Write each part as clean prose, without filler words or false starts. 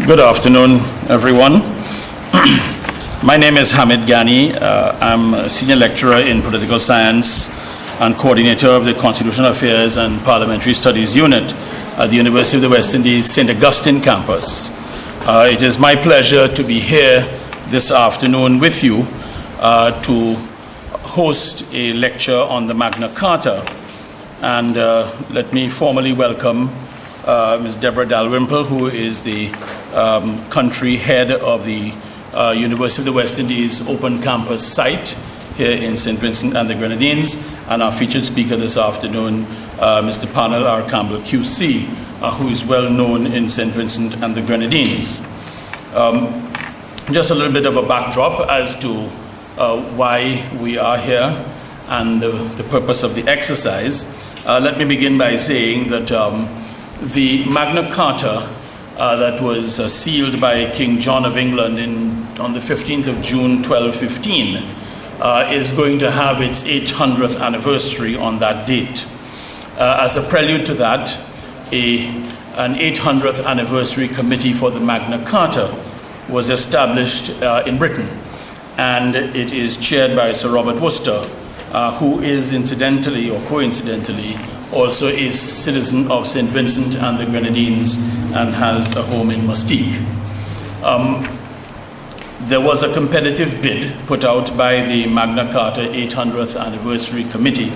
Good afternoon, everyone. My name is Hamid Ghani. I'm a senior lecturer in political science and coordinator of the Constitutional Affairs and Parliamentary Studies Unit at the University of the West Indies St. Augustine campus. It is my pleasure to be here this afternoon with you to host a lecture on the Magna Carta. And let me formally welcome Ms. Deborah Dalrymple, who is the country head of the University of the West Indies Open Campus site here in St. Vincent and the Grenadines, and our featured speaker this afternoon, Mr. Panel R. Campbell, QC, who is well known in St. Vincent and the Grenadines. Just a little bit of a backdrop as to why we are here and the purpose of the exercise. Let me begin by saying that the Magna Carta that was sealed by King John of England on the 15th of June 1215 is going to have its 800th anniversary on that date. As a prelude to that, an 800th anniversary committee for the Magna Carta was established in Britain, and it is chaired by Sir Robert Worcester, who is incidentally or coincidentally also a citizen of St. Vincent and the Grenadines and has a home in Mustique. There was a competitive bid put out by the Magna Carta 800th Anniversary Committee,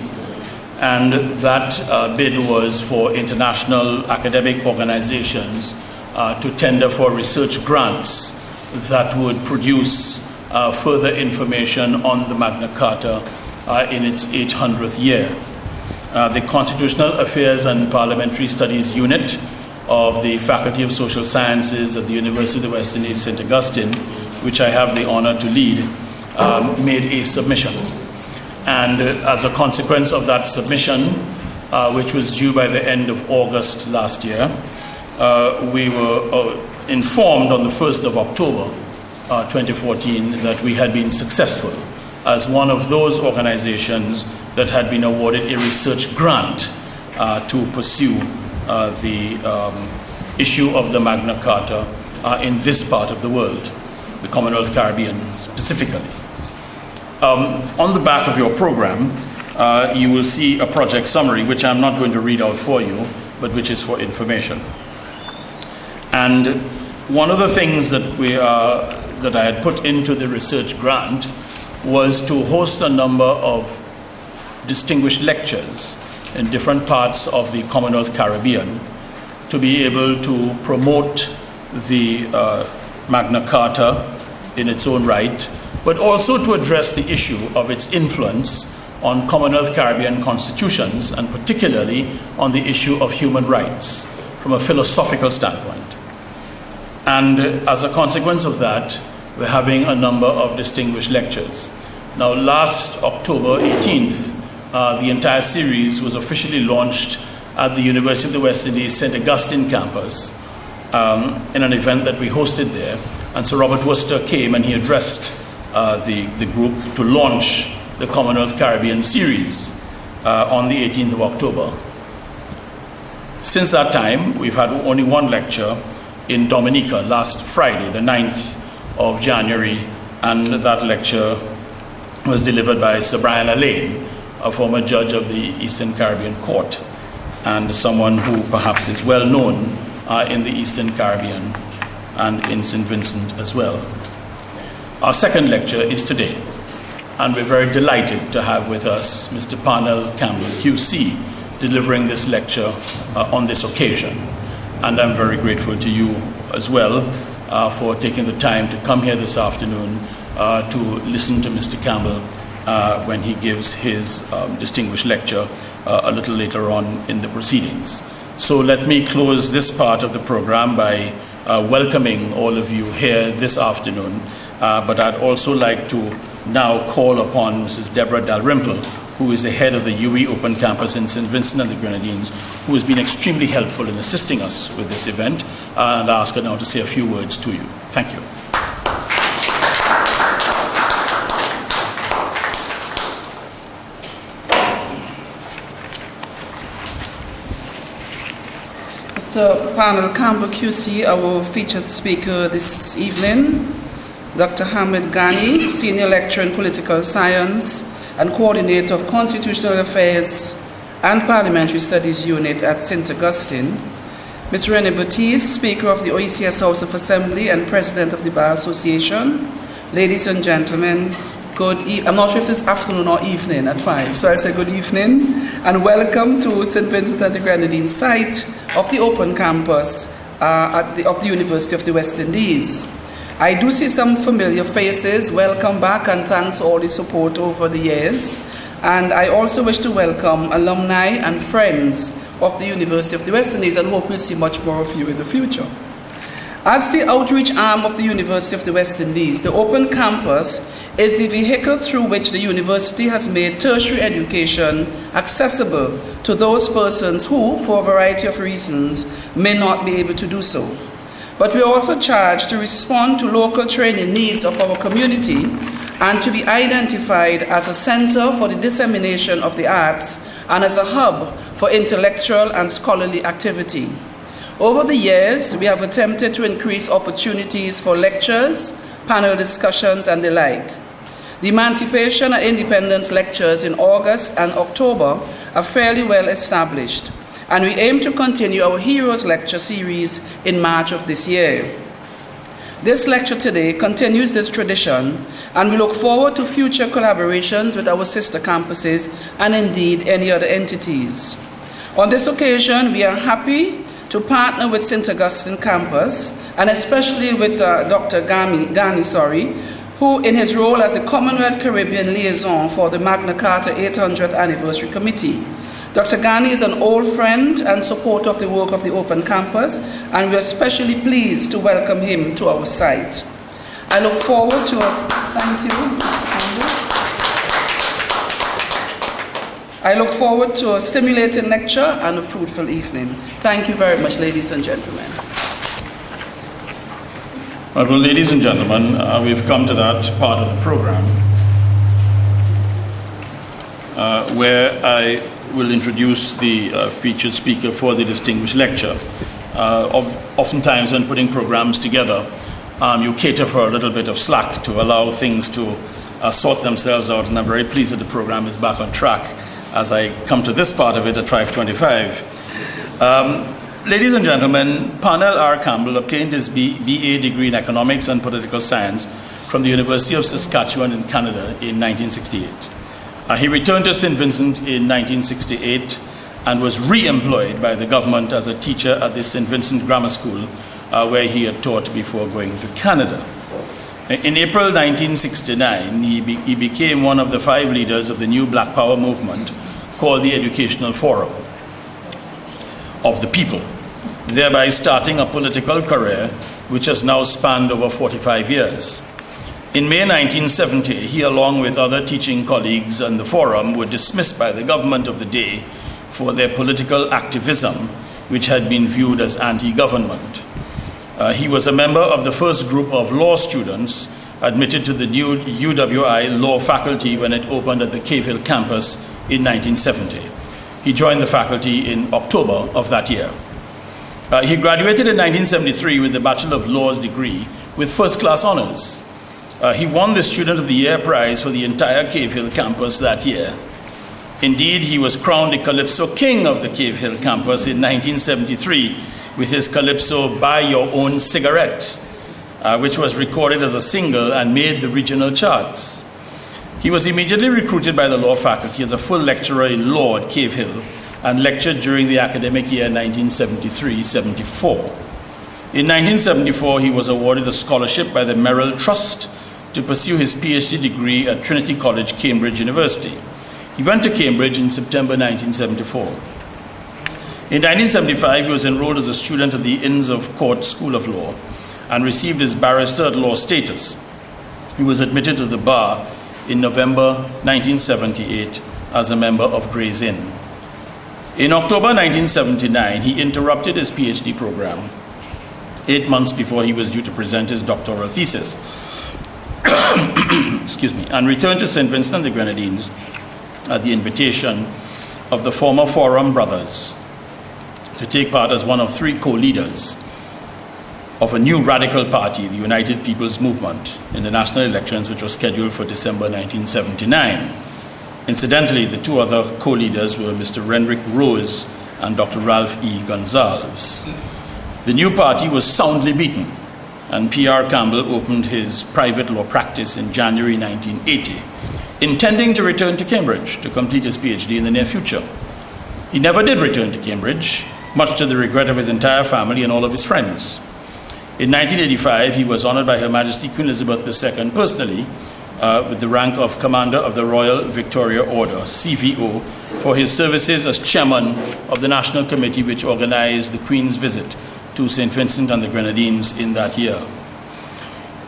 and that bid was for international academic organizations to tender for research grants that would produce further information on the Magna Carta in its 800th year. The Constitutional Affairs and Parliamentary Studies Unit of the Faculty of Social Sciences at the University of the West Indies St. Augustine, which I have the honor to lead, made a submission. And as a consequence of that submission, which was due by the end of August last year, we were informed on the 1st of October 2014 that we had been successful as one of those organizations that had been awarded a research grant to pursue the issue of the Magna Carta in this part of the world, the Commonwealth Caribbean specifically. On the back of your program, you will see a project summary, which I'm not going to read out for you, but which is for information. And one of the things that I had put into the research grant was to host a number of distinguished lectures in different parts of the Commonwealth Caribbean to be able to promote the Magna Carta in its own right, but also to address the issue of its influence on Commonwealth Caribbean constitutions, and particularly on the issue of human rights from a philosophical standpoint. And as a consequence of that, we're having a number of distinguished lectures. Now, last October 18th, the entire series was officially launched at the University of the West Indies St. Augustine campus in an event that we hosted there. And Sir Robert Worcester came and he addressed the group to launch the Commonwealth Caribbean series on the 18th of October. Since that time, we've had only one lecture in Dominica last Friday, the 9th of January, and that lecture was delivered by Sir Brian Allain, a former judge of the Eastern Caribbean Court, and someone who perhaps is well known in the Eastern Caribbean and in St. Vincent as well. Our second lecture is today, and we're very delighted to have with us Mr. Panel Campbell, QC, delivering this lecture on this occasion. And I'm very grateful to you as well for taking the time to come here this afternoon to listen to Mr. Campbell when he gives his distinguished lecture a little later on in the proceedings. So let me close this part of the program by welcoming all of you here this afternoon. But I'd also like to now call upon Mrs. Deborah Dalrymple, who is the head of the UWI Open Campus in St. Vincent and the Grenadines, who has been extremely helpful in assisting us with this event, and I ask her now to say a few words to you. Thank you. Mr. Mr. Panel Campbell QC, our featured speaker this evening, Dr. Hamid Ghani, Senior Lecturer in Political Science and Coordinator of Constitutional Affairs and Parliamentary Studies Unit at St. Augustine, Ms. Renee Baptiste, Speaker of the OECS House of Assembly and President of the Bar Association. Ladies and gentlemen, I'm not sure if it's afternoon or evening at 5, so I'll say good evening and welcome to St. Vincent and the Grenadines site of the open campus of the University of the West Indies. I do see some familiar faces. Welcome back and thanks for all the support over the years. And I also wish to welcome alumni and friends of the University of the West Indies and hope we'll see much more of you in the future. As the outreach arm of the University of the West Indies, the open campus is the vehicle through which the university has made tertiary education accessible to those persons who, for a variety of reasons, may not be able to do so. But we are also charged to respond to local training needs of our community and to be identified as a center for the dissemination of the arts and as a hub for intellectual and scholarly activity. Over the years, we have attempted to increase opportunities for lectures, panel discussions, and the like. The Emancipation and Independence lectures in August and October are fairly well established, and we aim to continue our Heroes Lecture series in March of this year. This lecture today continues this tradition, and we look forward to future collaborations with our sister campuses and indeed any other entities. On this occasion, we are happy to partner with St. Augustine campus, and especially with Dr. Ghani, who in his role as the Commonwealth Caribbean liaison for the Magna Carta 800th Anniversary Committee. Dr. Ghani is an old friend and supporter of the work of the Open Campus, and we are especially pleased to welcome him to our site. I look forward to thank you, Mr. Campbell. I look forward to a stimulating lecture and a fruitful evening. Thank you very much, ladies and gentlemen. Well, ladies and gentlemen, we've come to that part of the program where I will introduce the featured speaker for the distinguished lecture. Oftentimes when putting programs together, you cater for a little bit of slack to allow things to sort themselves out, and I'm very pleased that the program is back on track as I come to this part of it at 5:25. Ladies and gentlemen, Parnell R. Campbell obtained his BA degree in Economics and Political Science from the University of Saskatchewan in Canada in 1968. He returned to St. Vincent in 1968 and was re-employed by the government as a teacher at the St. Vincent Grammar School, where he had taught before going to Canada. In April 1969, he became one of the 5 leaders of the new Black Power movement called the Educational Forum of the People, thereby starting a political career which has now spanned over 45 years. In May 1970, he, along with other teaching colleagues and the forum, were dismissed by the government of the day for their political activism, which had been viewed as anti-government. He was a member of the first group of law students admitted to the UWI law faculty when it opened at the Cave Hill campus in 1970. He joined the faculty in October of that year. He graduated in 1973 with the Bachelor of Laws degree with first-class honors. He won the Student of the Year prize for the entire Cave Hill campus that year. Indeed, he was crowned the Calypso King of the Cave Hill campus in 1973 with his Calypso Buy Your Own Cigarette, which was recorded as a single and made the regional charts. He was immediately recruited by the law faculty as a full lecturer in law at Cave Hill and lectured during the academic year 1973-74. In 1974, he was awarded a scholarship by the Merrill Trust to pursue his PhD degree at Trinity College, Cambridge University. He went to Cambridge in September 1974. In 1975, he was enrolled as a student at the Inns of Court School of Law and received his barrister at law status. He was admitted to the bar in November 1978 as a member of Gray's Inn. In October 1979, he interrupted his PhD program 8 months before he was due to present his doctoral thesis, and returned to St. Vincent and the Grenadines at the invitation of the former Forum brothers. to take part as one of 3 co-leaders of a new radical party, the United People's Movement, in the national elections, which was scheduled for December 1979. Incidentally, the 2 other co-leaders were Mr. Renrick Rose and Dr. Ralph E. Gonsalves. The new party was soundly beaten, and P.R. Campbell opened his private law practice in January 1980, intending to return to Cambridge to complete his PhD in the near future. He never did return to Cambridge, much to the regret of his entire family and all of his friends. In 1985, he was honored by Her Majesty Queen Elizabeth II personally with the rank of Commander of the Royal Victoria Order, CVO, for his services as chairman of the National Committee which organized the Queen's visit to St. Vincent and the Grenadines in that year.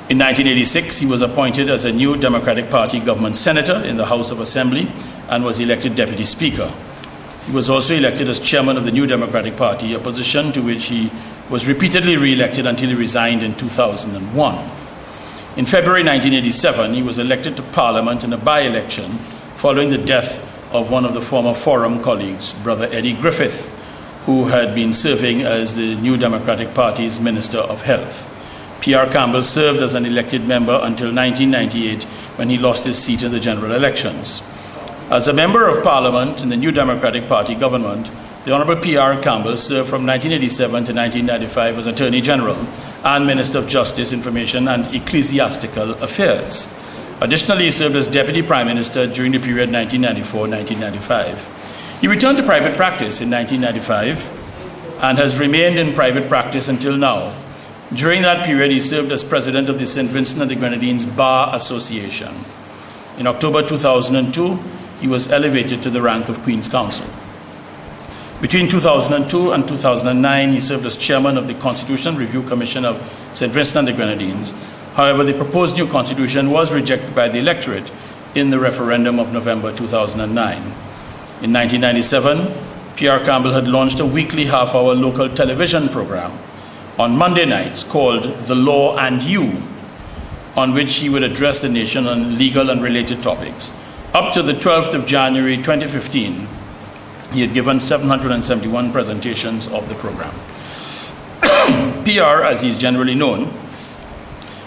In 1986, he was appointed as a new Democratic Party government senator in the House of Assembly and was elected Deputy Speaker. He was also elected as chairman of the New Democratic Party, a position to which he was repeatedly re-elected until he resigned in 2001. In February 1987, he was elected to Parliament in a by-election following the death of one of the former Forum colleagues, Brother Eddie Griffith, who had been serving as the New Democratic Party's Minister of Health. P.R. Campbell served as an elected member until 1998, when he lost his seat in the general elections. As a member of Parliament in the New Democratic Party government, the Honourable P.R. Campbell served from 1987 to 1995 as Attorney General and Minister of Justice, Information and Ecclesiastical Affairs. Additionally, he served as Deputy Prime Minister during the period 1994-1995. He returned to private practice in 1995 and has remained in private practice until now. During that period, he served as President of the St. Vincent and the Grenadines Bar Association. In October 2002, he was elevated to the rank of Queen's Counsel. Between 2002 and 2009, he served as chairman of the Constitution Review Commission of St. Vincent and the Grenadines. However, the proposed new constitution was rejected by the electorate in the referendum of November 2009. In 1997, P.R. Campbell had launched a weekly half-hour local television program on Monday nights called The Law and You, on which he would address the nation on legal and related topics. Up to the 12th of January 2015, he had given 771 presentations of the program. PR, as he is generally known,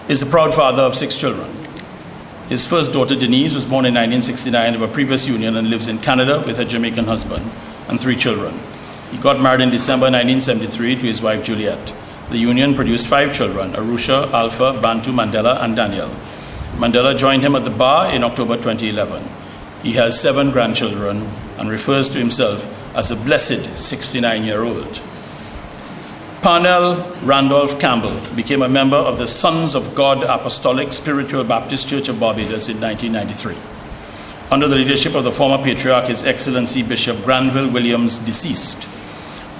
is the proud father of 6 children. His first daughter, Denise, was born in 1969 of a previous union and lives in Canada with her Jamaican husband and 3 children. He got married in December 1973 to his wife, Juliet. The union produced 5 children, Arusha, Alpha, Bantu, Mandela, and Daniel. Mandela joined him at the bar in October 2011. He has 7 grandchildren and refers to himself as a blessed 69-year-old. Parnell Randolph Campbell became a member of the Sons of God Apostolic Spiritual Baptist Church of Barbados in 1993. Under the leadership of the former patriarch, His Excellency Bishop Granville Williams, deceased.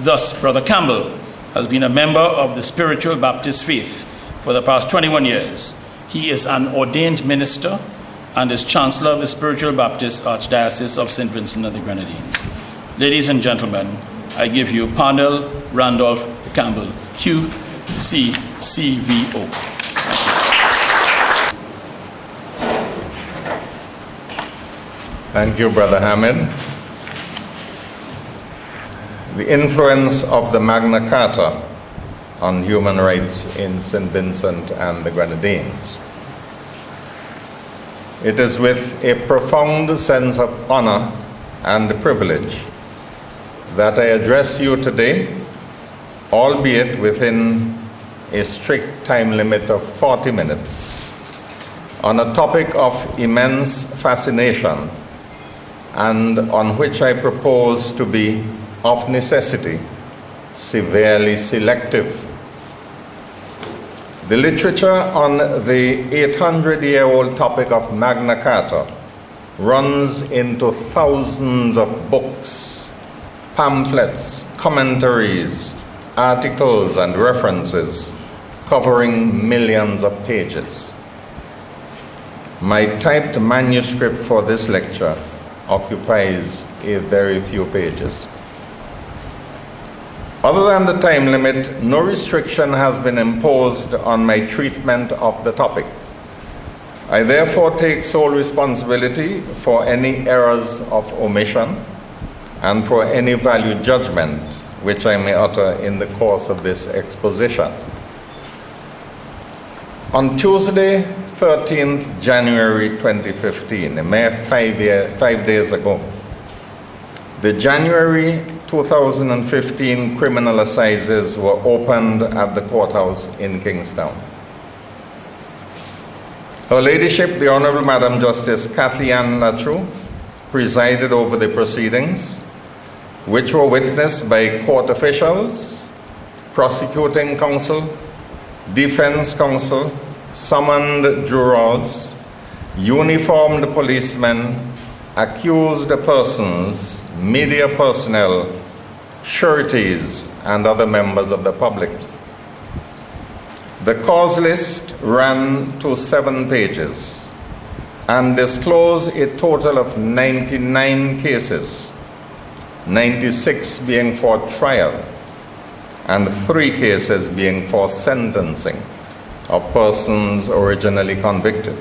Thus, Brother Campbell has been a member of the Spiritual Baptist faith for the past 21 years. He is an ordained minister and is Chancellor of the Spiritual Baptist Archdiocese of St. Vincent and the Grenadines. Ladies and gentlemen, I give you Parnell Randolph Campbell, QCCVO. Thank you, Brother Hamid. The influence of the Magna Carta on human rights in St. Vincent and the Grenadines. It is with a profound sense of honor and privilege that I address you today, albeit within a strict time limit of 40 minutes, on a topic of immense fascination and on which I propose to be, of necessity, severely selective. The literature on the 800-year-old topic of Magna Carta runs into thousands of books, pamphlets, commentaries, articles, and references covering millions of pages. My typed manuscript for this lecture occupies a very few pages. Other than the time limit, no restriction has been imposed on my treatment of the topic. I therefore take sole responsibility for any errors of omission and for any value judgment which I may utter in the course of this exposition. On Tuesday, 13th January 2015, a mere 5 days ago, the January 2015 criminal assizes were opened at the courthouse in Kingstown. Her Ladyship, the Honorable Madam Justice Cathy Ann Latrew, presided over the proceedings, which were witnessed by court officials, prosecuting counsel, defense counsel, summoned jurors, uniformed policemen, accused persons, media personnel, sureties, and other members of the public. The cause list ran to 7 pages and disclosed a total of 99 cases, 96 being for trial and 3 cases being for sentencing of persons originally convicted,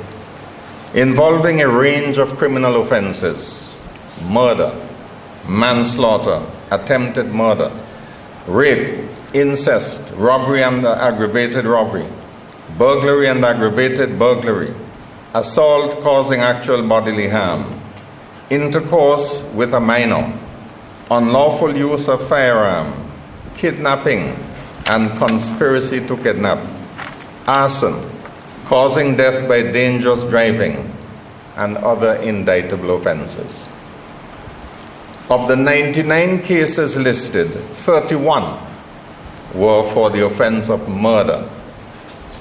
involving a range of criminal offenses: murder, manslaughter, attempted murder, rape, incest, robbery and aggravated robbery, burglary and aggravated burglary, assault causing actual bodily harm, intercourse with a minor, unlawful use of firearm, kidnapping and conspiracy to kidnap, arson, causing death by dangerous driving, and other indictable offenses. Of the 99 cases listed, 31 were for the offense of murder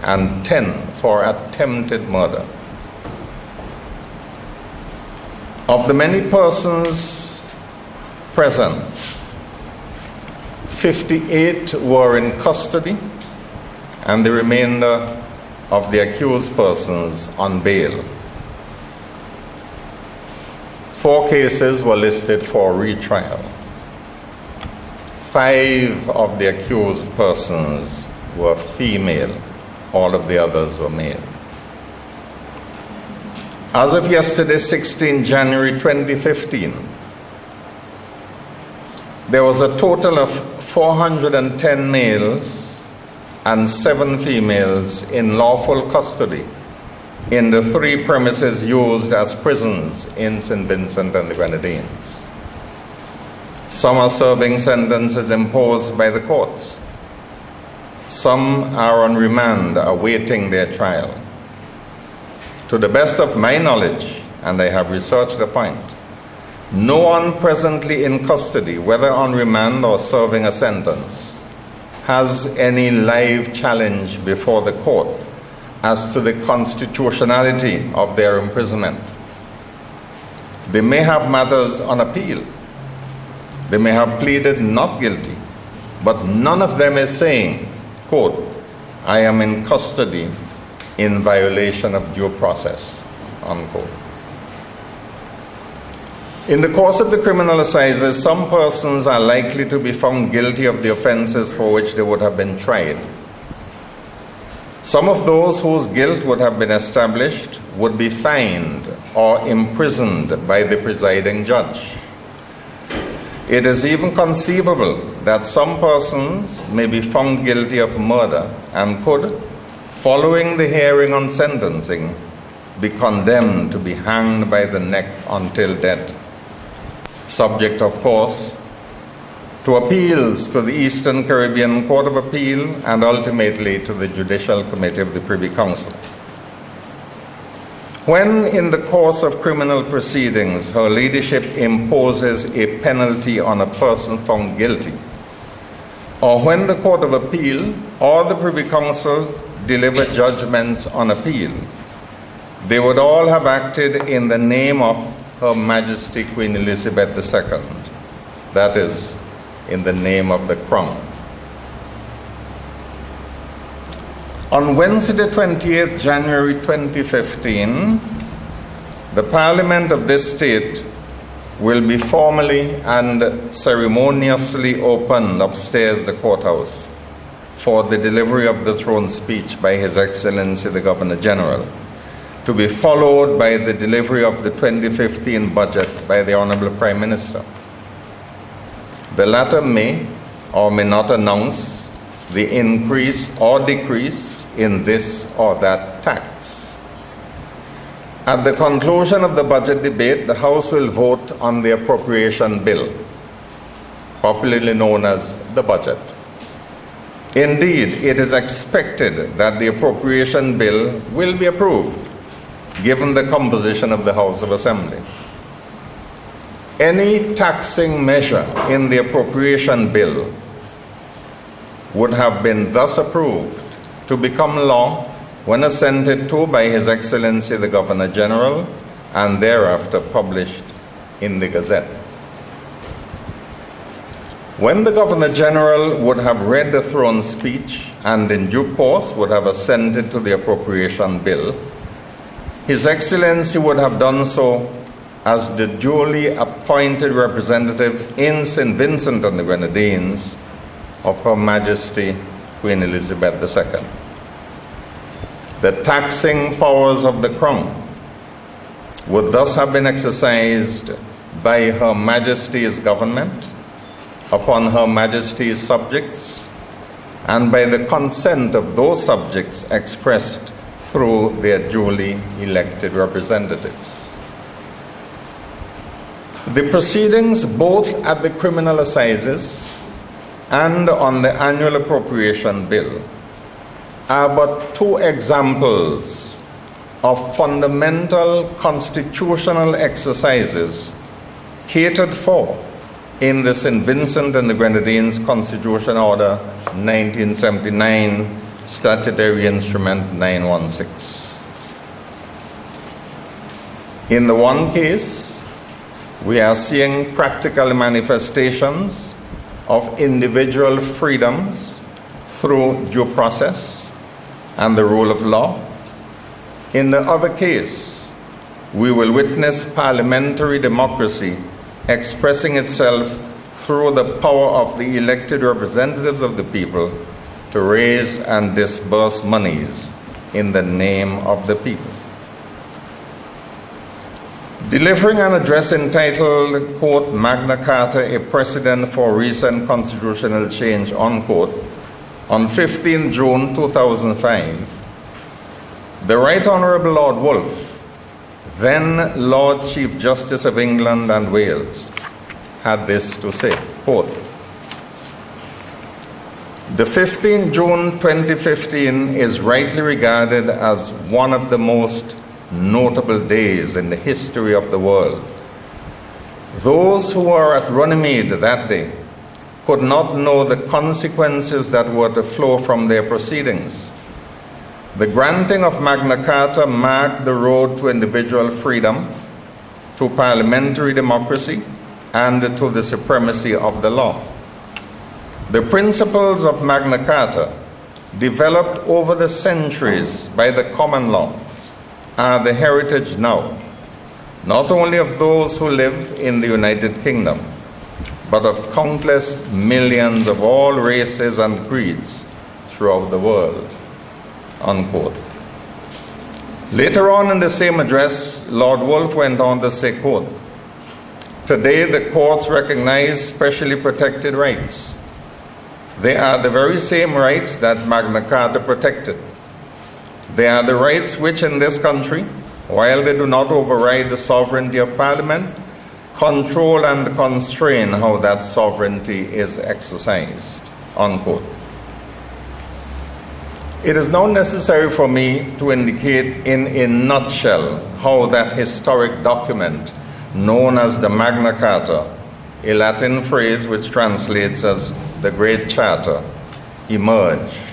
and 10 for attempted murder. Of the many persons present, 58 were in custody and the remainder of the accused persons on bail. 4 cases were listed for retrial. 5 of the accused persons were female. All of the others were male. As of yesterday, 16 January 2015, there was a total of 410 males and 7 females in lawful custody in the 3 premises used as prisons in St. Vincent and the Grenadines. Some are serving sentences imposed by the courts. Some are on remand awaiting their trial. To the best of my knowledge, and I have researched the point, no one presently in custody, whether on remand or serving a sentence, has any live challenge before the court as to the constitutionality of their imprisonment. They may have matters on appeal. They may have pleaded not guilty, but none of them is saying, quote, "I am in custody in violation of due process," unquote. In the course of the criminal assizes, some persons are likely to be found guilty of the offenses for which they would have been tried. Some of those whose guilt would have been established would be fined or imprisoned by the presiding judge. It is even conceivable that some persons may be found guilty of murder and could, following the hearing on sentencing, be condemned to be hanged by the neck until death, subject, of course, to appeals to the Eastern Caribbean Court of Appeal and ultimately to the Judicial Committee of the Privy Council. When in the course of criminal proceedings Her Ladyship imposes a penalty on a person found guilty, or when the Court of Appeal or the Privy Council deliver judgments on appeal, they would all have acted in the name of Her Majesty Queen Elizabeth II, that is, in the name of the Crown. On Wednesday, 28th January 2015, the Parliament of this state will be formally and ceremoniously opened upstairs the courthouse for the delivery of the throne speech by His Excellency the Governor General, to be followed by the delivery of the 2015 budget by the Honorable Prime Minister. The latter may or may not announce the increase or decrease in this or that tax. At the conclusion of the budget debate, the House will vote on the appropriation bill, popularly known as the budget. Indeed, it is expected that the appropriation bill will be approved, given the composition of the House of Assembly. Any taxing measure in the appropriation bill would have been thus approved to become law when assented to by His Excellency the Governor General and thereafter published in the Gazette. When the Governor General would have read the throne speech and in due course would have assented to the appropriation bill, His Excellency would have done so as the duly appointed representative in St. Vincent and the Grenadines of Her Majesty Queen Elizabeth II. The taxing powers of the Crown would thus have been exercised by Her Majesty's government upon Her Majesty's subjects and by the consent of those subjects expressed through their duly elected representatives. The proceedings both at the criminal assizes and on the annual appropriation bill are but two examples of fundamental constitutional exercises catered for in the St. Vincent and the Grenadines Constitution Order 1979, Statutory Instrument 916. In the one case, we are seeing practical manifestations of individual freedoms through due process and the rule of law. In the other case, we will witness parliamentary democracy expressing itself through the power of the elected representatives of the people to raise and disburse monies in the name of the people. Delivering an address entitled, quote, Magna Carta, a precedent for recent constitutional change, unquote, on 15 June 2005, the Right Honourable Lord Wolfe, then Lord Chief Justice of England and Wales, had this to say, quote, the 15 June 2015 is rightly regarded as one of the most notable days in the history of the world. Those who were at Runnymede that day could not know the consequences that were to flow from their proceedings. The granting of Magna Carta marked the road to individual freedom, to parliamentary democracy, and to the supremacy of the law. The principles of Magna Carta, developed over the centuries by the common law, are the heritage now, not only of those who live in the United Kingdom, but of countless millions of all races and creeds throughout the world, unquote. Later on in the same address, Lord Wolfe went on to say, quote, today the courts recognize specially protected rights. They are the very same rights that Magna Carta protected. They are the rights which in this country, while they do not override the sovereignty of Parliament, control and constrain how that sovereignty is exercised, unquote. It is now necessary for me to indicate in a nutshell how that historic document known as the Magna Carta, a Latin phrase which translates as the Great Charter, emerged.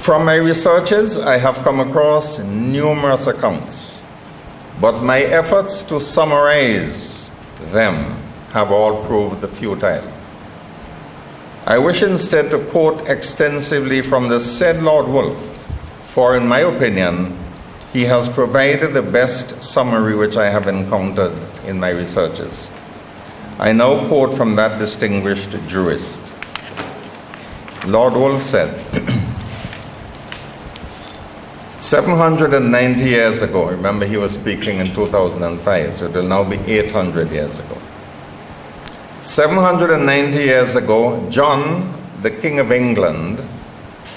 From my researches, I have come across numerous accounts, but my efforts to summarize them have all proved futile. I wish instead to quote extensively from the said Lord Wolfe, for in my opinion, he has provided the best summary which I have encountered in my researches. I now quote from that distinguished jurist. Lord Wolfe said, 790 years ago, remember he was speaking in 2005, so it will now be 800 years ago, 790 years ago, John, the King of England,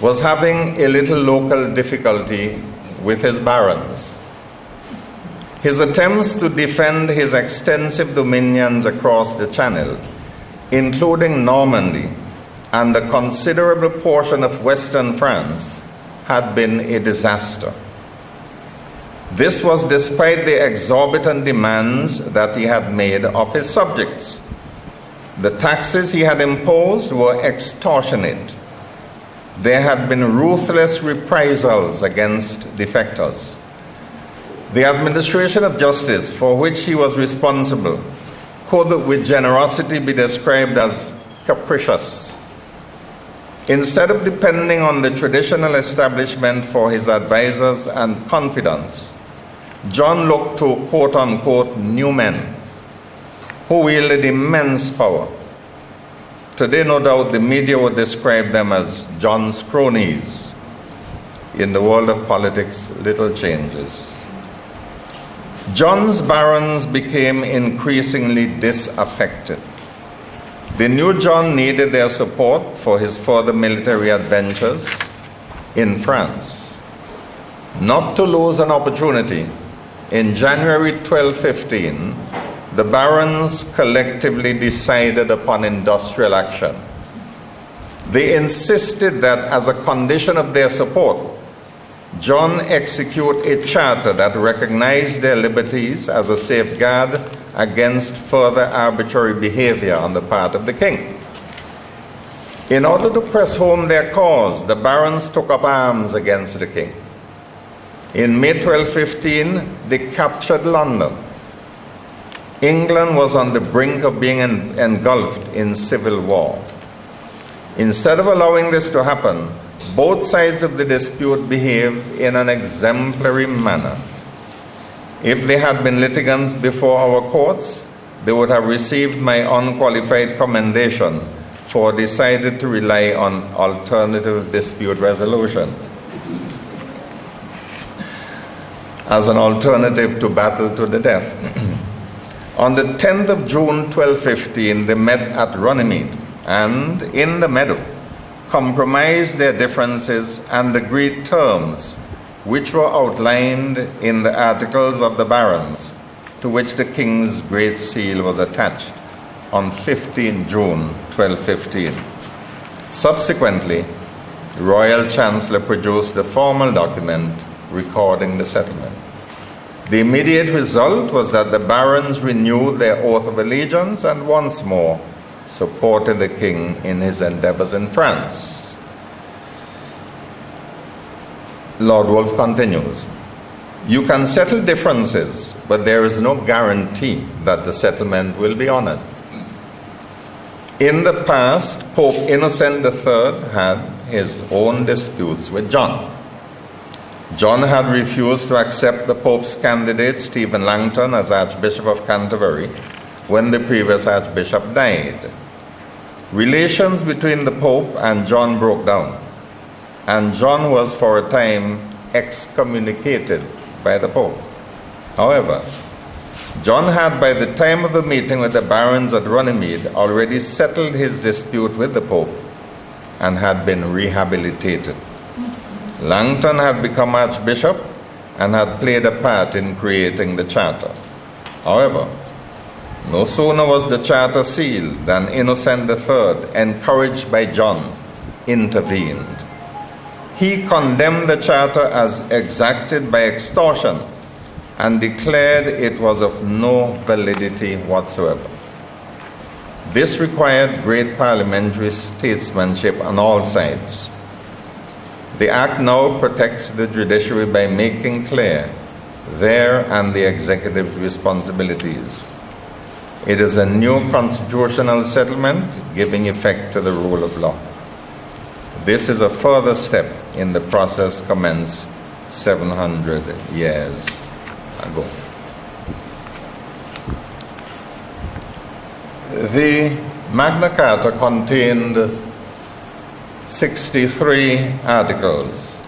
was having a little local difficulty with his barons. His attempts to defend his extensive dominions across the Channel, including Normandy and a considerable portion of western France, had been a disaster. This was despite the exorbitant demands that he had made of his subjects. The taxes he had imposed were extortionate. There had been ruthless reprisals against defectors. The administration of justice for which he was responsible could with generosity be described as capricious. Instead of depending on the traditional establishment for his advisors and confidants, John looked to quote-unquote new men who wielded immense power. Today, no doubt, the media would describe them as John's cronies. In the world of politics, little changes. John's barons became increasingly disaffected. The new John needed their support for his further military adventures in France. Not to lose an opportunity, in January 1215, the barons collectively decided upon industrial action. They insisted that as a condition of their support, John execute a charter that recognized their liberties as a safeguard against further arbitrary behavior on the part of the king. In order to press home their cause, the barons took up arms against the king. In May 1215, they captured London. England was on the brink of being engulfed in civil war. Instead of allowing this to happen, both sides of the dispute behaved in an exemplary manner. If they had been litigants before our courts, they would have received my unqualified commendation for deciding to rely on alternative dispute resolution as an alternative to battle to the death. On the 10th of June 1215, they met at Runnymede and, in the meadow, compromised their differences and agreed terms which were outlined in the Articles of the Barons, to which the King's Great Seal was attached on 15 June 1215. Subsequently, the Royal Chancellor produced a formal document recording the settlement. The immediate result was that the barons renewed their oath of allegiance and once more supported the king in his endeavors in France. Lord Wolfe continues, "You can settle differences, but there is no guarantee that the settlement will be honored. In the past, Pope Innocent III had his own disputes with John. John had refused to accept the Pope's candidate, Stephen Langton, as Archbishop of Canterbury when the previous Archbishop died. Relations between the Pope and John broke down, and John was for a time excommunicated by the Pope. However, John had, by the time of the meeting with the barons at Runnymede, already settled his dispute with the Pope and had been rehabilitated. Langton had become Archbishop and had played a part in creating the charter. However, no sooner was the charter sealed than Innocent III, encouraged by John, intervened. He condemned the charter as exacted by extortion and declared it was of no validity whatsoever. This required great parliamentary statesmanship on all sides. The Act now protects the judiciary by making clear their and the executive's responsibilities. It is a new constitutional settlement giving effect to the rule of law. This is a further step in the process commenced 700 years ago. The Magna Carta contained 63 articles.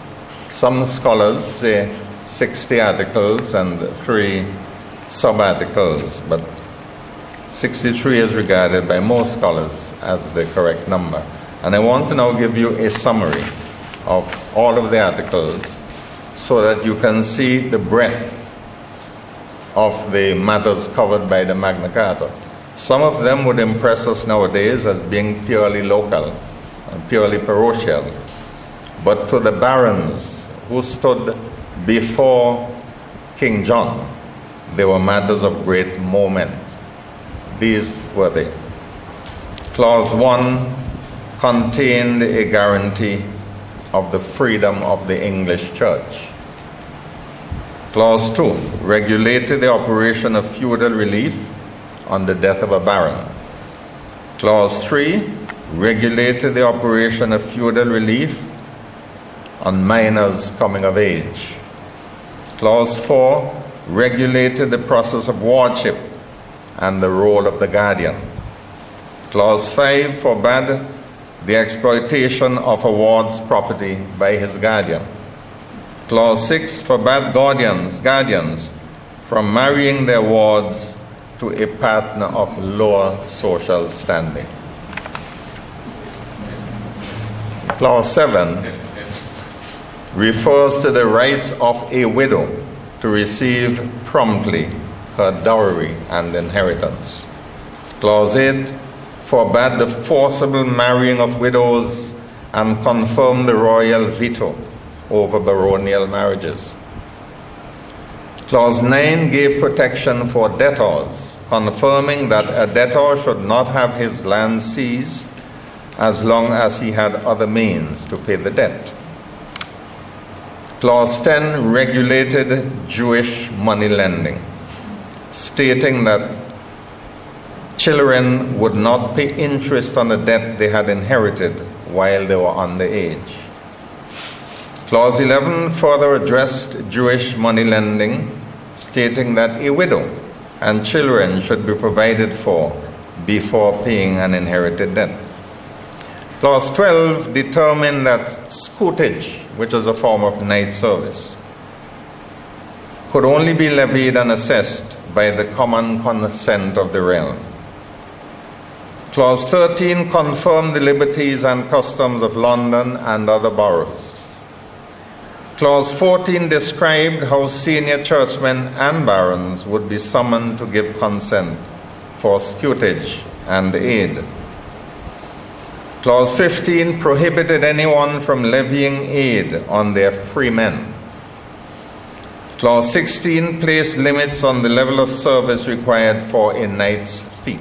Some scholars say 60 articles and 3 sub-articles, but 63 is regarded by most scholars as the correct number. And I want to now give you a summary of all of the articles so that you can see the breadth of the matters covered by the Magna Carta. Some of them would impress us nowadays as being purely local and purely parochial. But to the barons who stood before King John, they were matters of great moment. These were they. Clause 1 contained a guarantee of the freedom of the English Church. Clause 2 regulated the operation of feudal relief on the death of a baron. Clause 3 regulated the operation of feudal relief on minors coming of age. Clause 4 regulated the process of wardship and the role of the guardian. Clause 5 forbade the exploitation of a ward's property by his guardian. Clause 6 forbade guardians from marrying their wards to a partner of lower social standing. Clause 7 refers to the rights of a widow to receive promptly her dowry and inheritance. Clause 8 forbade the forcible marrying of widows and confirmed the royal veto over baronial marriages. Clause 9 gave protection for debtors, confirming that a debtor should not have his land seized as long as he had other means to pay the debt. Clause 10 regulated Jewish money lending, stating that children would not pay interest on the debt they had inherited while they were underage. Clause 11 further addressed Jewish money lending, stating that a widow and children should be provided for before paying an inherited debt. Clause 12 determined that scutage, which is a form of knight service, could only be levied and assessed by the common consent of the realm. Clause 13 confirmed the liberties and customs of London and other boroughs. Clause 14 described how senior churchmen and barons would be summoned to give consent for scutage and aid. Clause 15 prohibited anyone from levying aid on their freemen. Clause 16 placed limits on the level of service required for a knight's fee.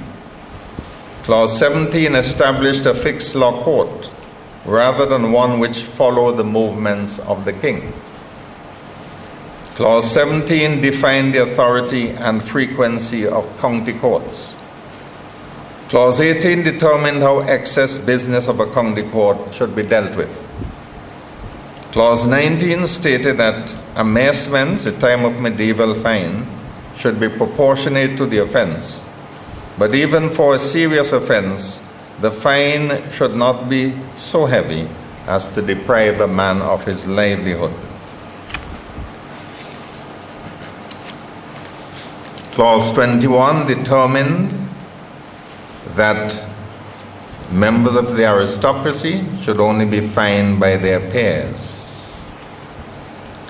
Clause 17 established a fixed law court rather than one which followed the movements of the king. Clause 17 defined the authority and frequency of county courts. Clause 18 determined how excess business of a county court should be dealt with. Clause 19 stated that amercements, a time of medieval fine, should be proportionate to the offense. But even for a serious offense, the fine should not be so heavy as to deprive a man of his livelihood. Clause 21 determined that members of the aristocracy should only be fined by their peers.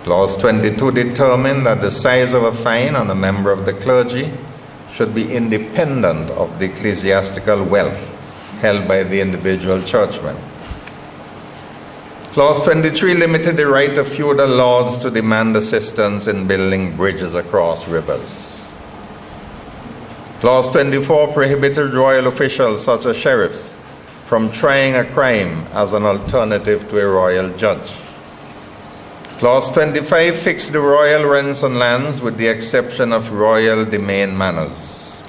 Clause 22 determined that the size of a fine on a member of the clergy should be independent of the ecclesiastical wealth held by the individual churchman. Clause 23 limited the right of feudal lords to demand assistance in building bridges across rivers. Clause 24 prohibited royal officials such as sheriffs from trying a crime as an alternative to a royal judge. Clause 25 fixed the royal rents on lands with the exception of royal demesne manors.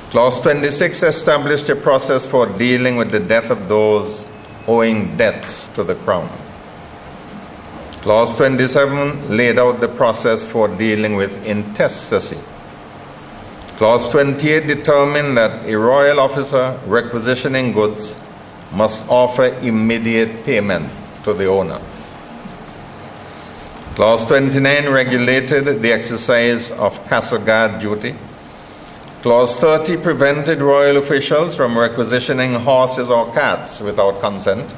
Clause 26 established a process for dealing with the death of those owing debts to the crown. Clause 27 laid out the process for dealing with intestacy. Clause 28 determined that a royal officer requisitioning goods must offer immediate payment to the owner. Clause 29 regulated the exercise of castle guard duty. Clause 30 prevented royal officials from requisitioning horses or cats without consent.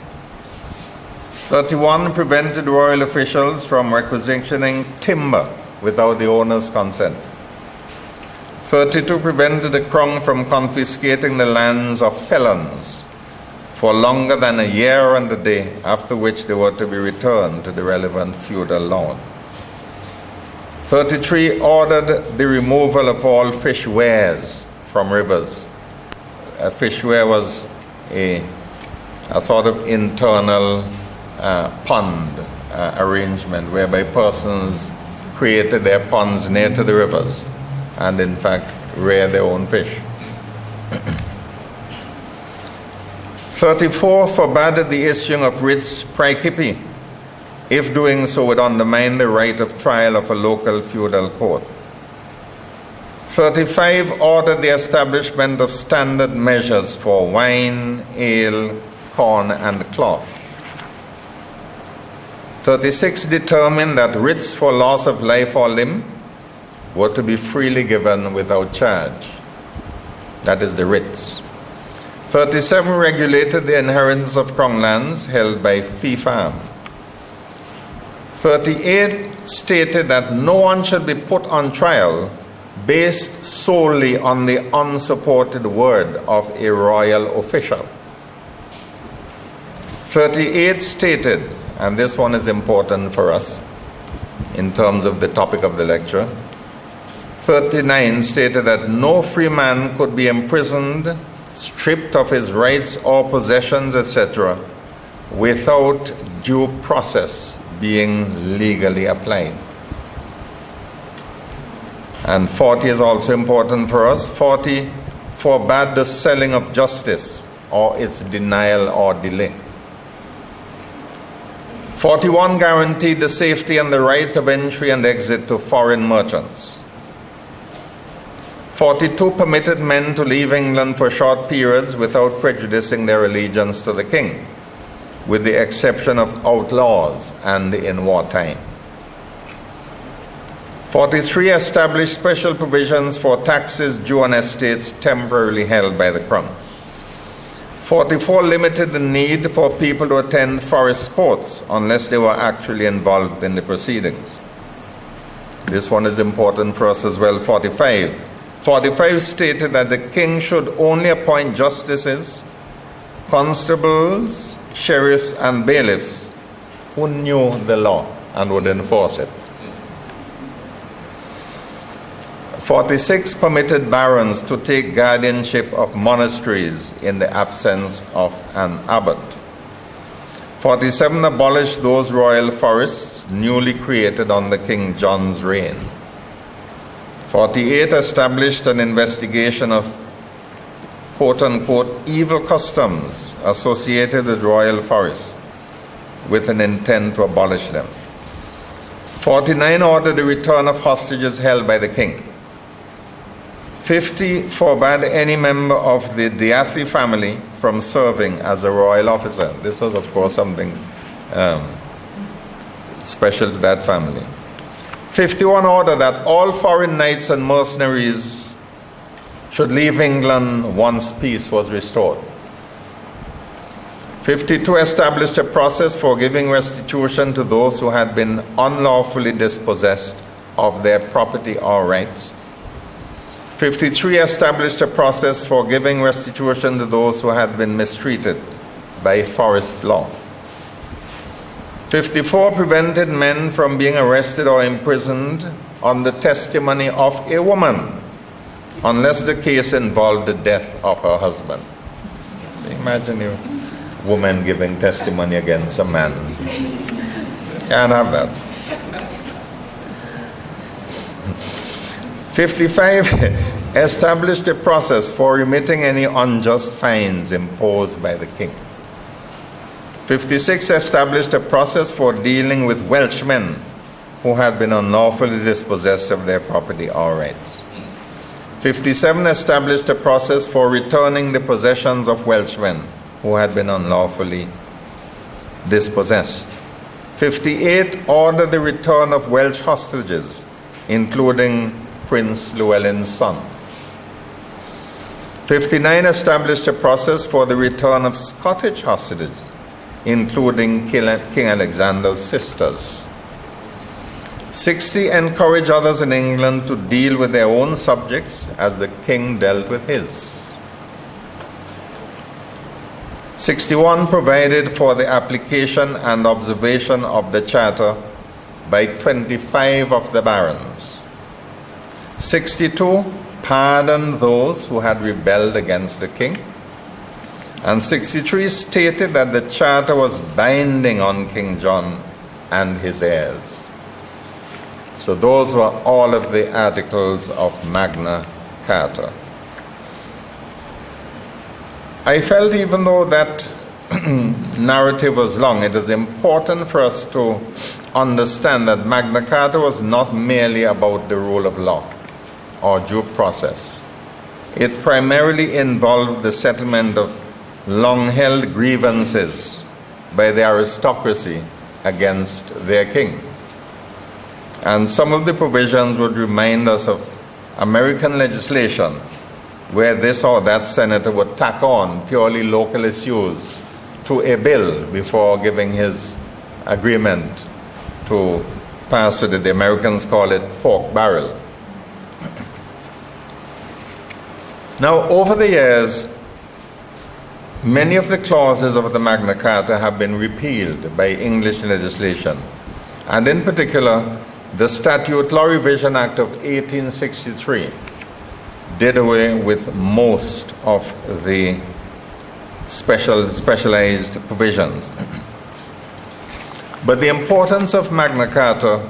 31 prevented royal officials from requisitioning timber without the owner's consent. 32 prevented the crown from confiscating the lands of felons for longer than a year and a day, after which they were to be returned to the relevant feudal lord. 33 ordered the removal of all fish wares from rivers. A fish weir was a sort of internal pond arrangement whereby persons created their ponds near to the rivers and in fact rear their own fish. 34 forbade the issuing of writs praecipi, if doing so would undermine the right of trial of a local feudal court. 35 ordered the establishment of standard measures for wine, ale, corn, and cloth. 36 determined that writs for loss of life or limb were to be freely given without charge. That is the writs. 37 regulated the inheritance of crown lands held by fee farm. 38 stated that no one should be put on trial based solely on the unsupported word of a royal official. 38 stated, and this one is important for us in terms of the topic of the lecture, 39 stated that no free man could be imprisoned, stripped of his rights or possessions, etc., without due process being legally applied. And 40 is also important for us. 40 forbade the selling of justice or its denial or delay. 41 guaranteed the safety and the right of entry and exit to foreign merchants. 42 permitted men to leave England for short periods without prejudicing their allegiance to the king, with the exception of outlaws and in wartime. 43 established special provisions for taxes due on estates temporarily held by the crown. 44 limited the need for people to attend forest courts unless they were actually involved in the proceedings. This one is important for us as well. 45 stated that the king should only appoint justices, constables, sheriffs, and bailiffs who knew the law and would enforce it. 46 permitted barons to take guardianship of monasteries in the absence of an abbot. 47 abolished those royal forests newly created under King John's reign. 48 established an investigation of quote-unquote evil customs associated with royal forests with an intent to abolish them. 49 ordered the return of hostages held by the king. 50 forbade any member of the Diathi family from serving as a royal officer. This was, of course, something special to that family. 51 ordered that all foreign knights and mercenaries should leave England once peace was restored. 52 established a process for giving restitution to those who had been unlawfully dispossessed of their property or rights. 53 established a process for giving restitution to those who had been mistreated by forest law. 54 prevented men from being arrested or imprisoned on the testimony of a woman, unless the case involved the death of her husband. Imagine a woman giving testimony against a man. Can't have that. 55 established a process for remitting any unjust fines imposed by the king. 56 established a process for dealing with Welshmen who had been unlawfully dispossessed of their property or rights. 57 established a process for returning the possessions of Welshmen who had been unlawfully dispossessed. 58 ordered the return of Welsh hostages, including Prince Llewellyn's son. 59 established a process for the return of Scottish hostages, including King Alexander's sisters. 60 encouraged others in England to deal with their own subjects as the king dealt with his. 61 provided for the application and observation of the charter by 25 of the barons. 62 pardoned those who had rebelled against the king. And 63 stated that the charter was binding on King John and his heirs. So those were all of the articles of Magna Carta. I felt even though that narrative was long, it is important for us to understand that Magna Carta was not merely about the rule of law or due process. It primarily involved the settlement of long-held grievances by the aristocracy against their king. And some of the provisions would remind us of American legislation where this or that senator would tack on purely local issues to a bill before giving his agreement to pass it. The Americans call it pork barrel. Now, over the years, many of the clauses of the Magna Carta have been repealed by English legislation, and in particular, the Statute Law Revision Act of 1863 did away with most of the specialized provisions. But the importance of Magna Carta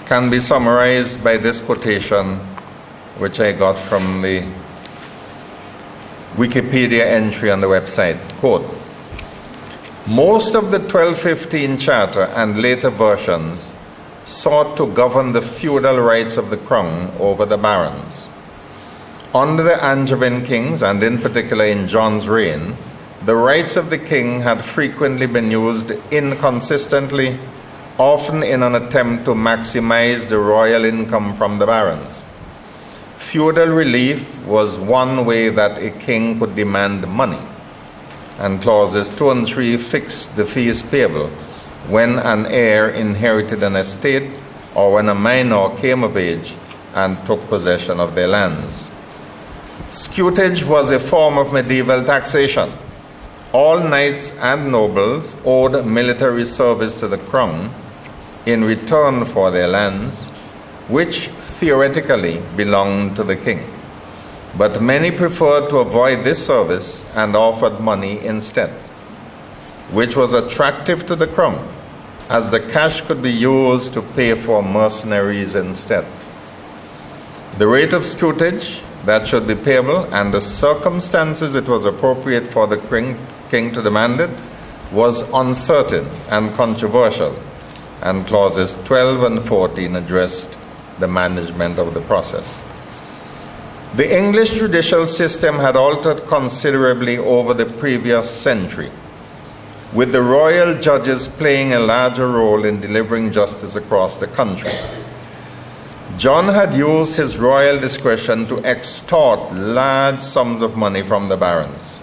can be summarized by this quotation, which I got from the Wikipedia entry on the website. Quote, "Most of the 1215 Charter and later versions sought to govern the feudal rights of the crown over the barons. Under the Angevin kings, and in particular in John's reign, the rights of the king had frequently been used inconsistently, often in an attempt to maximize the royal income from the barons. Feudal relief was one way that a king could demand money, and clauses 2 and 3 fixed the fees payable when an heir inherited an estate or when a minor came of age and took possession of their lands. Scutage was a form of medieval taxation. All knights and nobles owed military service to the crown in return for their lands, which theoretically belonged to the king. But many preferred to avoid this service and offered money instead, which was attractive to the crown, as the cash could be used to pay for mercenaries instead. The rate of scutage that should be payable and the circumstances it was appropriate for the king to demand it was uncertain and controversial, and clauses 12 and 14 addressed the management of the process. The English judicial system had altered considerably over the previous century, with the royal judges playing a larger role in delivering justice across the country. John had used his royal discretion to extort large sums of money from the barons,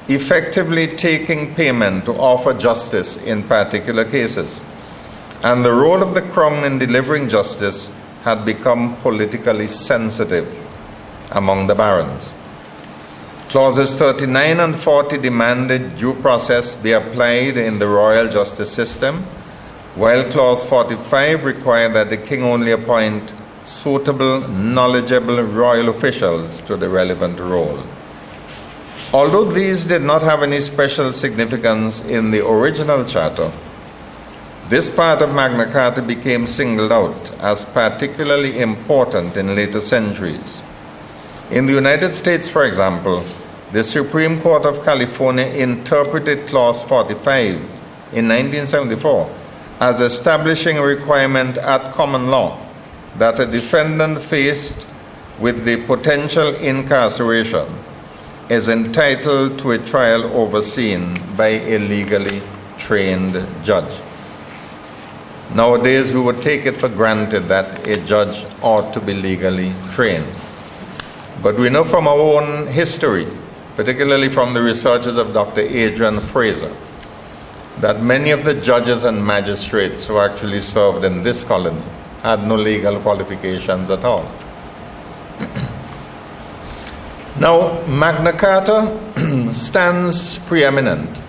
effectively taking payment to offer justice in particular cases, and the role of the crown in delivering justice had become politically sensitive among the barons. Clauses 39 and 40 demanded due process be applied in the royal justice system, while Clause 45 required that the king only appoint suitable, knowledgeable royal officials to the relevant role. Although these did not have any special significance in the original charter, this part of Magna Carta became singled out as particularly important in later centuries. In the United States, for example, the Supreme Court of California interpreted Clause 45 in 1974 as establishing a requirement at common law that a defendant faced with the potential incarceration is entitled to a trial overseen by a legally trained judge. Nowadays, we would take it for granted that a judge ought to be legally trained. But we know from our own history, particularly from the researches of Dr. Adrian Fraser, that many of the judges and magistrates who actually served in this colony had no legal qualifications at all. Now, Magna Carta stands preeminent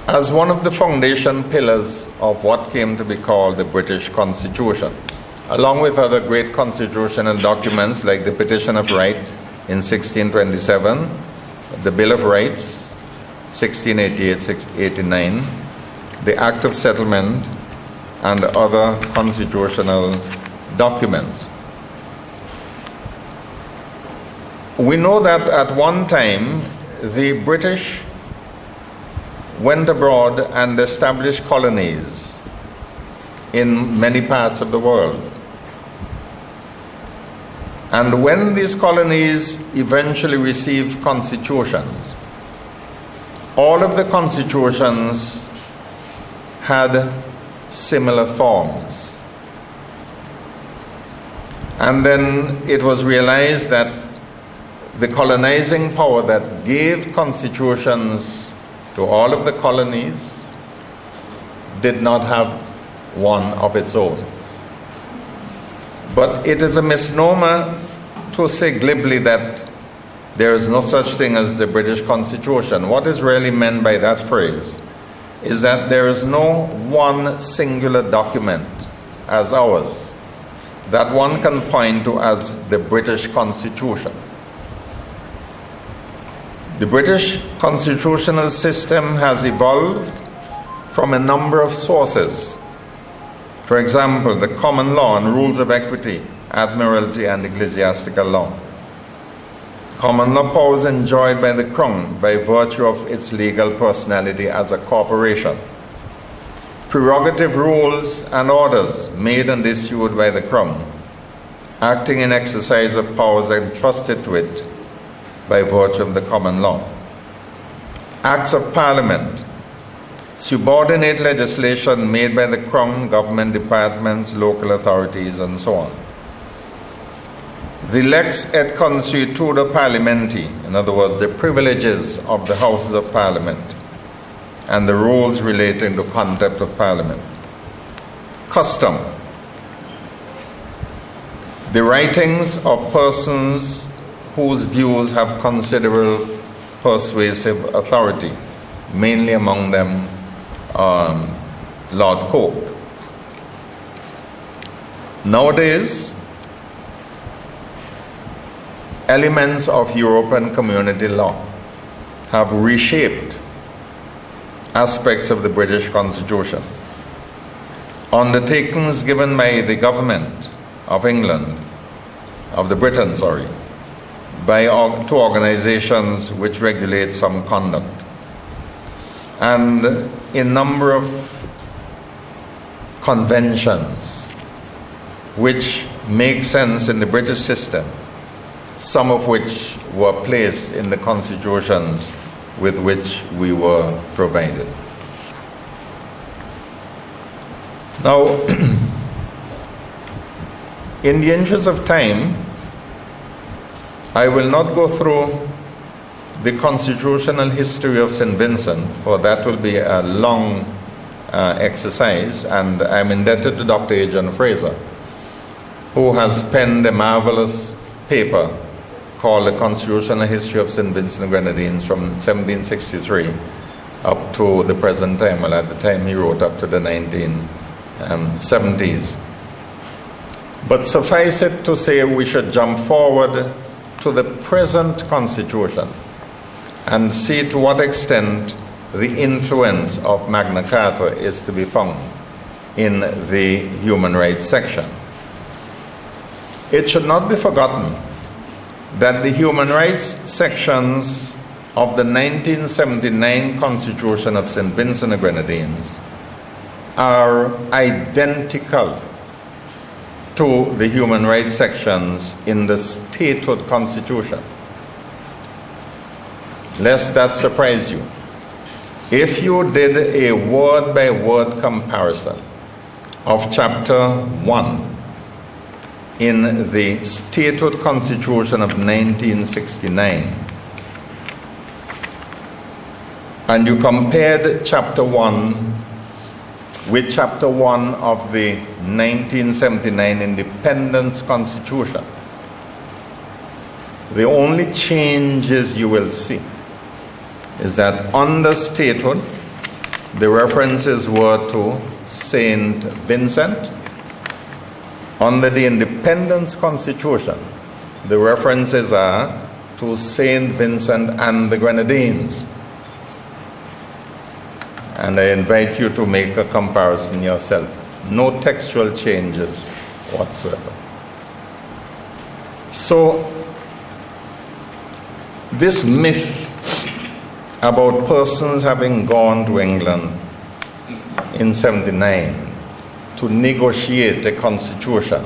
as one of the foundation pillars of what came to be called the British Constitution, along with other great constitutional documents like the Petition of Right in 1627, the Bill of Rights, 1688-89, the Act of Settlement, and other constitutional documents. We know that at one time the British went abroad and established colonies in many parts of the world. And when these colonies eventually received constitutions, all of the constitutions had similar forms. And then it was realized that the colonizing power that gave constitutions to all of the colonies did not have one of its own. But it is a misnomer to say glibly that there is no such thing as the British Constitution. What is really meant by that phrase is that there is no one singular document as ours that one can point to as the British Constitution. The British constitutional system has evolved from a number of sources. For example, the common law and rules of equity, admiralty, and ecclesiastical law. Common law powers enjoyed by the Crown by virtue of its legal personality as a corporation. Prerogative rules and orders made and issued by the Crown, acting in exercise of powers entrusted to it by virtue of the common law. Acts of Parliament, subordinate legislation made by the Crown, government departments, local authorities, and so on. The lex et consuetudo parliamenti, in other words, the privileges of the Houses of Parliament and the rules relating to conduct of Parliament. Custom, the writings of persons whose views have considerable persuasive authority, mainly among them Lord Coke. Nowadays, elements of European community law have reshaped aspects of the British Constitution. Undertakings given by the government of England, of the Britain, to organizations which regulate some conduct. And a number of conventions which make sense in the British system, some of which were placed in the constitutions with which we were provided. Now, in the interest of time, I will not go through the constitutional history of St. Vincent, for that will be a long exercise, and I'm indebted to Dr. Adrian Fraser, who has penned a marvelous paper called The Constitutional History of St. Vincent and Grenadines from 1763 up to the present time. Well, at the time he wrote up to the 1970s. But suffice it to say we should jump forward to the present Constitution and see to what extent the influence of Magna Carta is to be found in the human rights section. It should not be forgotten that the human rights sections of the 1979 Constitution of St. Vincent and Grenadines are identical to the human rights sections in the statehood constitution. Lest that surprise you. If you did a word-by-word comparison of Chapter 1 in the Statehood Constitution of 1969, and you compared Chapter 1 with Chapter 1 of the 1979 Independence Constitution, the only changes you will see is that under statehood, the references were to Saint Vincent. Under the Independence Constitution, the references are to Saint Vincent and the Grenadines. And I invite you to make a comparison yourself. No textual changes whatsoever. So, this myth about persons having gone to England in 79 to negotiate a constitution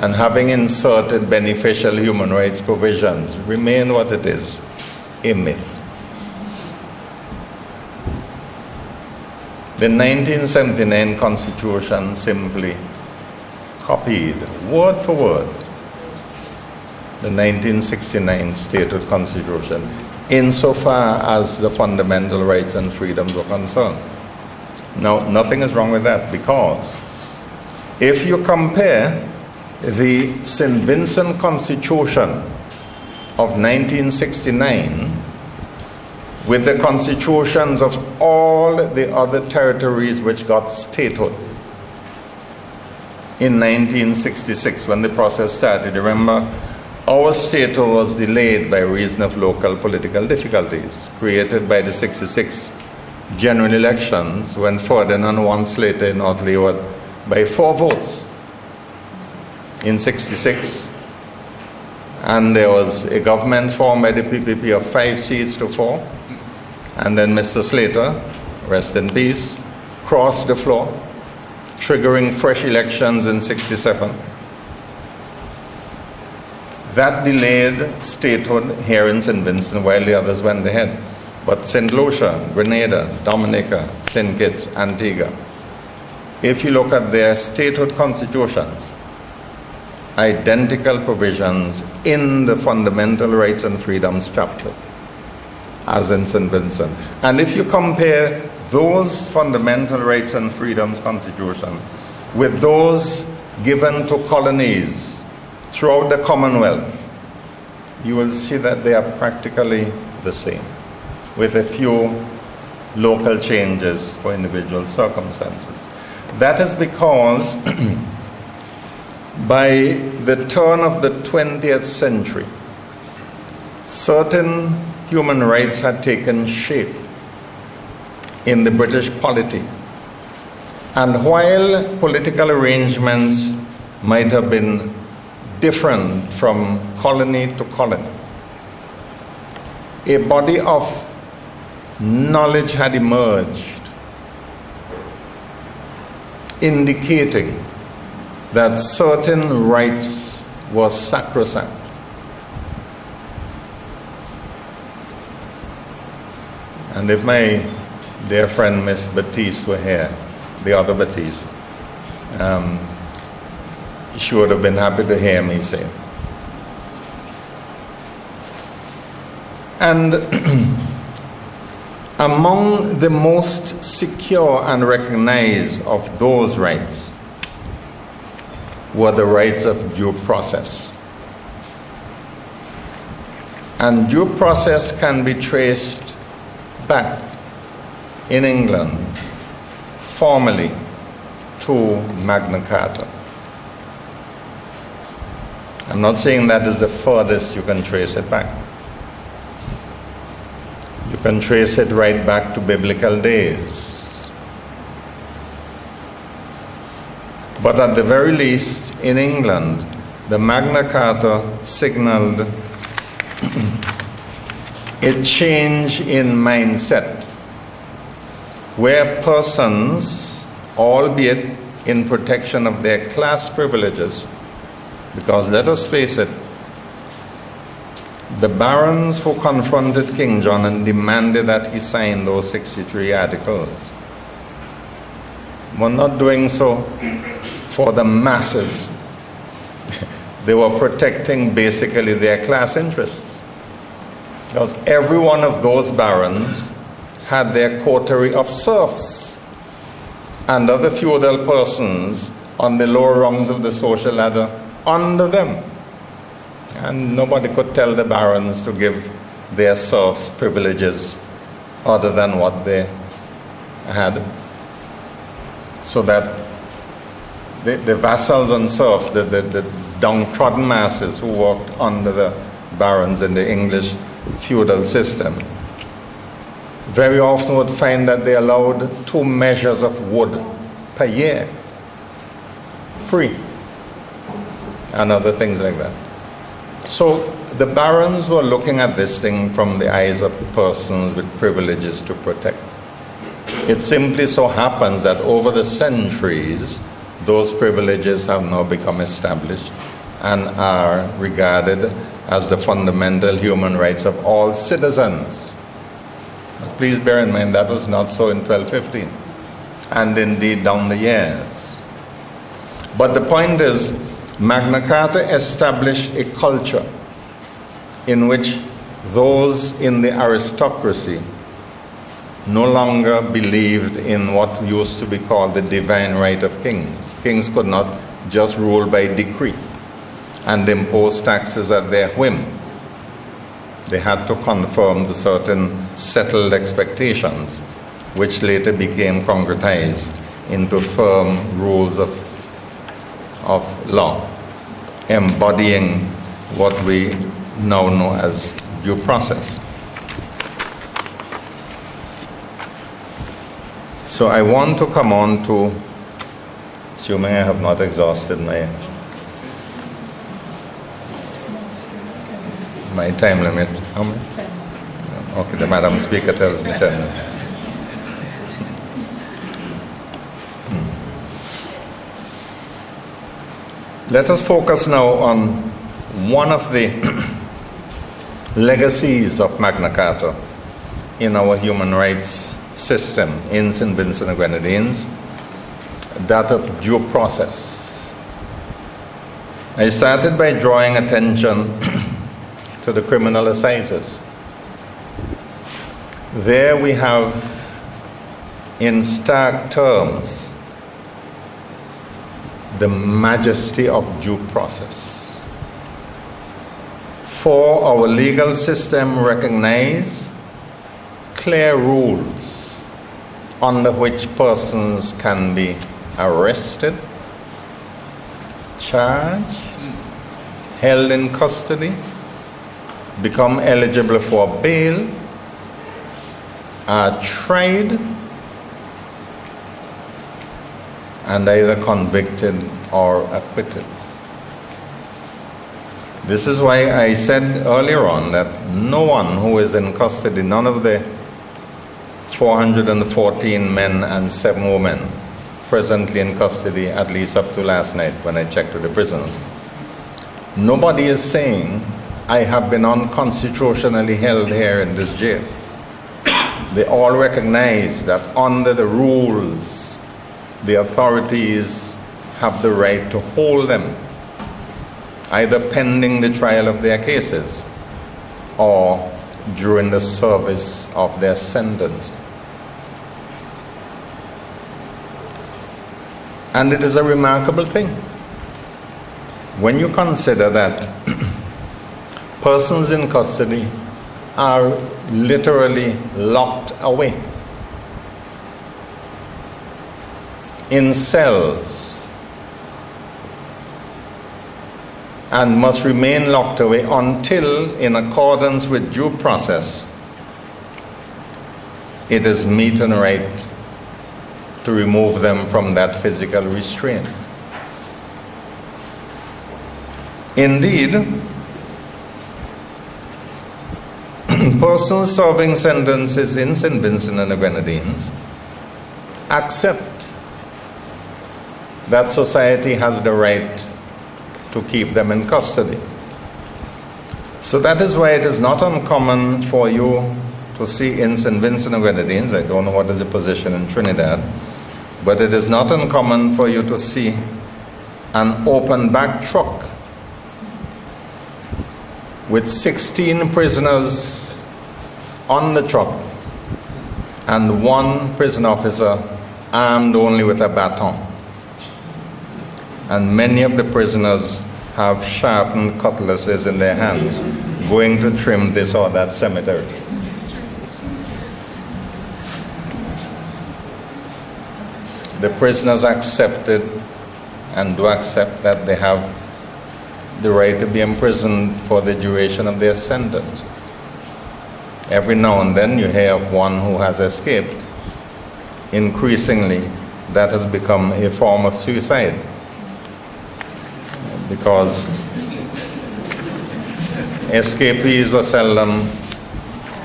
and having inserted beneficial human rights provisions remain what it is, a myth. The 1979 Constitution simply copied, word for word, the 1969 Statehood Constitution, insofar as the fundamental rights and freedoms were concerned. Now, nothing is wrong with that, because if you compare the St. Vincent Constitution of 1969 with the constitutions of all the other territories which got statehood in 1966, when the process started, remember, our statehood was delayed by reason of local political difficulties created by the 66 general elections, when Ferdinand won Slater in North Leeward by 4 votes in 66. And there was a government formed by the PPP of 5 seats to 4. And then Mr. Slater, rest in peace, crossed the floor, triggering fresh elections in 67. That delayed statehood here in St. Vincent while the others went ahead. But St. Lucia, Grenada, Dominica, St. Kitts, Antigua, if you look at their statehood constitutions, identical provisions in the Fundamental Rights and Freedoms chapter as in St. Vincent. And if you compare those Fundamental Rights and Freedoms constitution with those given to colonies throughout the Commonwealth, you will see that they are practically the same, with a few local changes for individual circumstances. That is because by the turn of the 20th century, certain human rights had taken shape in the British polity. And while political arrangements might have been different from colony to colony, a body of knowledge had emerged indicating that certain rights were sacrosanct. And if my dear friend Miss Batiste were here, the other Batiste, she would have been happy to hear me say. And among the most secure and recognized of those rights were the rights of due process. And due process can be traced back in England formally to Magna Carta. I'm not saying that is the furthest you can trace it back. You can trace it right back to biblical days. But at the very least, in England, the Magna Carta signaled a change in mindset, where persons, albeit in protection of their class privileges, because let us face it, the barons who confronted King John and demanded that he sign those 63 articles were not doing so for the masses, they were protecting basically their class interests. Because every one of those barons had their coterie of serfs and other feudal persons on the lower rungs of the social ladder under them. And nobody could tell the barons to give their serfs privileges other than what they had. So that the vassals and serfs, the downtrodden masses who worked under the barons in the English feudal system, very often would find that they allowed 2 measures of wood per year, free, and other things like that. So the barons were looking at this thing from the eyes of persons with privileges to protect. It simply so happens that over the centuries, those privileges have now become established and are regarded as the fundamental human rights of all citizens. But please bear in mind that was not so in 1215, and indeed down the years. But the point is, Magna Carta established a culture in which those in the aristocracy no longer believed in what used to be called the divine right of kings. Kings could not just rule by decree and impose taxes at their whim. They had to conform to certain settled expectations, which later became concretized into firm rules of law, embodying what we now know as due process. So I want to come on to, assuming I have not exhausted my time limit. How many? Okay, the Madam Speaker tells me 10 minutes. Let us focus now on one of the legacies of Magna Carta in our human rights system in St. Vincent and Grenadines, that of due process. I started by drawing attention to the criminal assizes. There we have, in stark terms, the majesty of due process. For our legal system recognizes clear rules under which persons can be arrested, charged, held in custody, become eligible for bail, are tried, and either convicted or acquitted. This is why I said earlier on that no one who is in custody, none of the 414 men and 7 women presently in custody, at least up to last night when I checked with the prisons, nobody is saying, I have been unconstitutionally held here in this jail. They all recognize that under the rules, the authorities have the right to hold them, either pending the trial of their cases or during the service of their sentence. And it is a remarkable thing when you consider that persons in custody are literally locked away in cells and must remain locked away until, in accordance with due process, it is meet and right to remove them from that physical restraint. Indeed, persons serving sentences in St. Vincent and the Grenadines accept that society has the right to keep them in custody. So that is why it is not uncommon for you to see in St. Vincent and Grenadines, I don't know what is the position in Trinidad, but it is not uncommon for you to see an open back truck with 16 prisoners on the truck and one prison officer armed only with a baton. And many of the prisoners have sharpened cutlasses in their hands, going to trim this or that cemetery. The prisoners accepted and do accept that they have the right to be imprisoned for the duration of their sentences. Every now and then you hear of one who has escaped. Increasingly, that has become a form of suicide, because escapees are seldom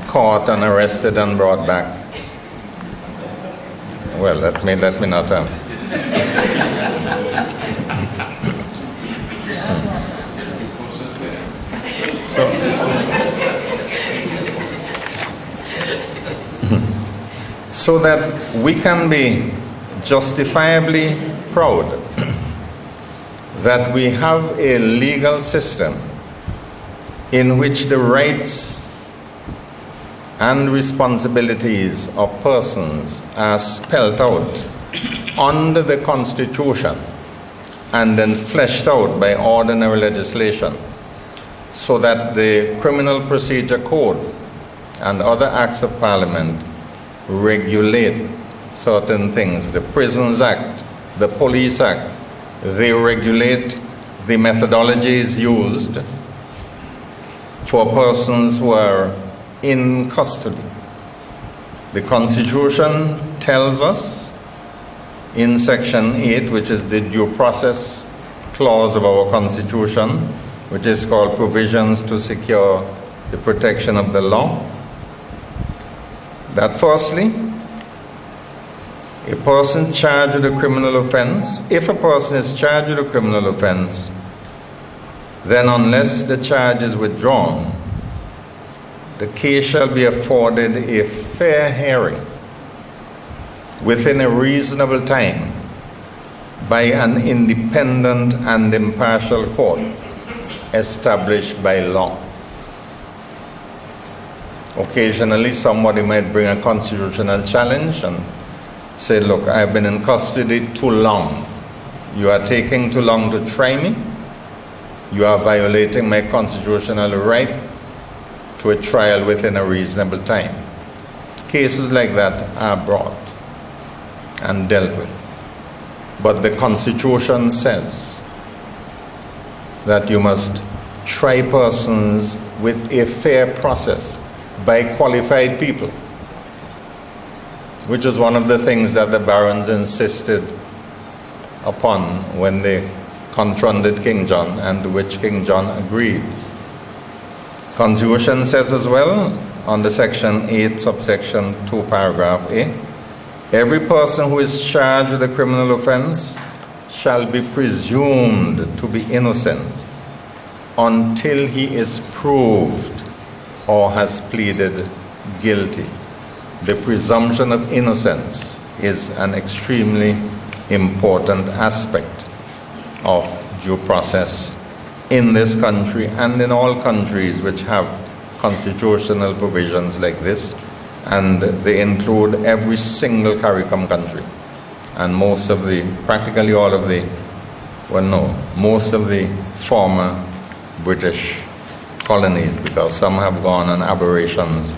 caught and arrested and brought back. Well, let me not. So that we can be justifiably proud that we have a legal system in which the rights and responsibilities of persons are spelled out under the Constitution and then fleshed out by ordinary legislation, so that the Criminal Procedure Code and other acts of Parliament regulate certain things. The Prisons Act, the Police Act, they regulate the methodologies used for persons who are in custody. The Constitution tells us in Section 8, which is the due process clause of our Constitution, which is called Provisions to Secure the Protection of the Law, that firstly, a person charged with a criminal offense, if a person is charged with a criminal offense, then unless the charge is withdrawn, the case shall be afforded a fair hearing within a reasonable time by an independent and impartial court established by law. Occasionally, somebody might bring a constitutional challenge and say, look, I've been in custody too long. You are taking too long to try me. You are violating my constitutional right to a trial within a reasonable time. Cases like that are brought and dealt with. But the Constitution says that you must try persons with a fair process by qualified people, which is one of the things that the barons insisted upon when they confronted King John, and to which King John agreed. Constitution says as well, under Section 8, subsection 2, paragraph A, every person who is charged with a criminal offense shall be presumed to be innocent until he is proved or has pleaded guilty. The presumption of innocence is an extremely important aspect of due process in this country and in all countries which have constitutional provisions like this, and they include every single CARICOM country and most of the former British colonies, because some have gone on aberrations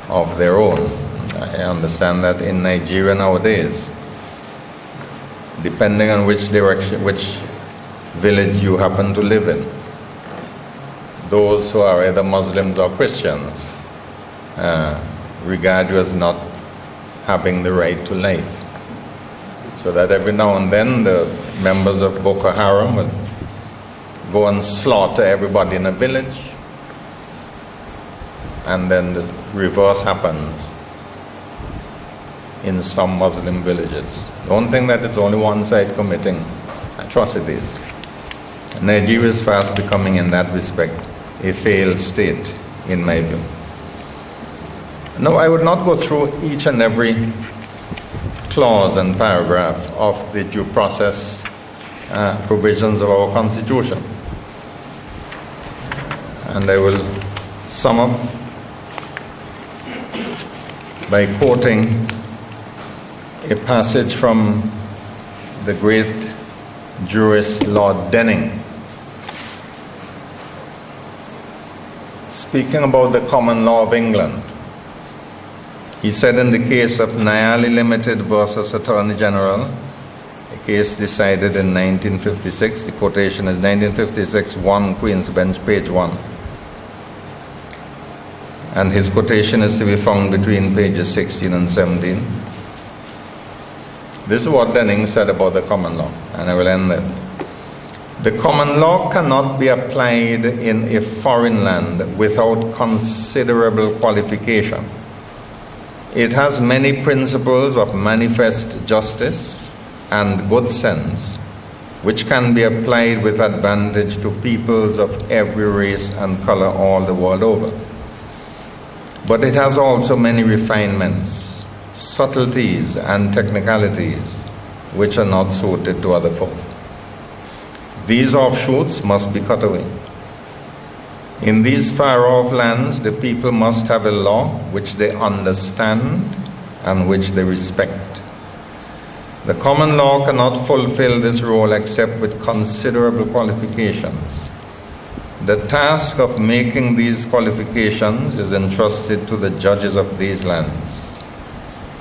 of their own. I understand that in Nigeria nowadays, depending on which village you happen to live in, those who are either Muslims or Christians regard you as not having the right to life. So that every now and then the members of Boko Haram would go and slaughter everybody in a village, and then the reverse happens in some Muslim villages. Don't think that it's only one side committing atrocities. Nigeria is fast becoming, in that respect, a failed state, in my view. No, I would not go through each and every clause and paragraph of the due process provisions of our Constitution. And I will sum up by quoting a passage from the great jurist Lord Denning, speaking about the common law of England. He said in the case of Nyali Limited versus Attorney General, a case decided in 1956, the quotation is 1956, 1 Queen's Bench, page 1. And his quotation is to be found between pages 16 and 17. This is what Denning said about the common law, and I will end there. The common law cannot be applied in a foreign land without considerable qualification. It has many principles of manifest justice and good sense, which can be applied with advantage to peoples of every race and color all the world over. But it has also many refinements, subtleties, and technicalities which are not suited to other folk. These offshoots must be cut away. In these far-off lands, the people must have a law which they understand and which they respect. The common law cannot fulfill this role except with considerable qualifications. The task of making these qualifications is entrusted to the judges of these lands.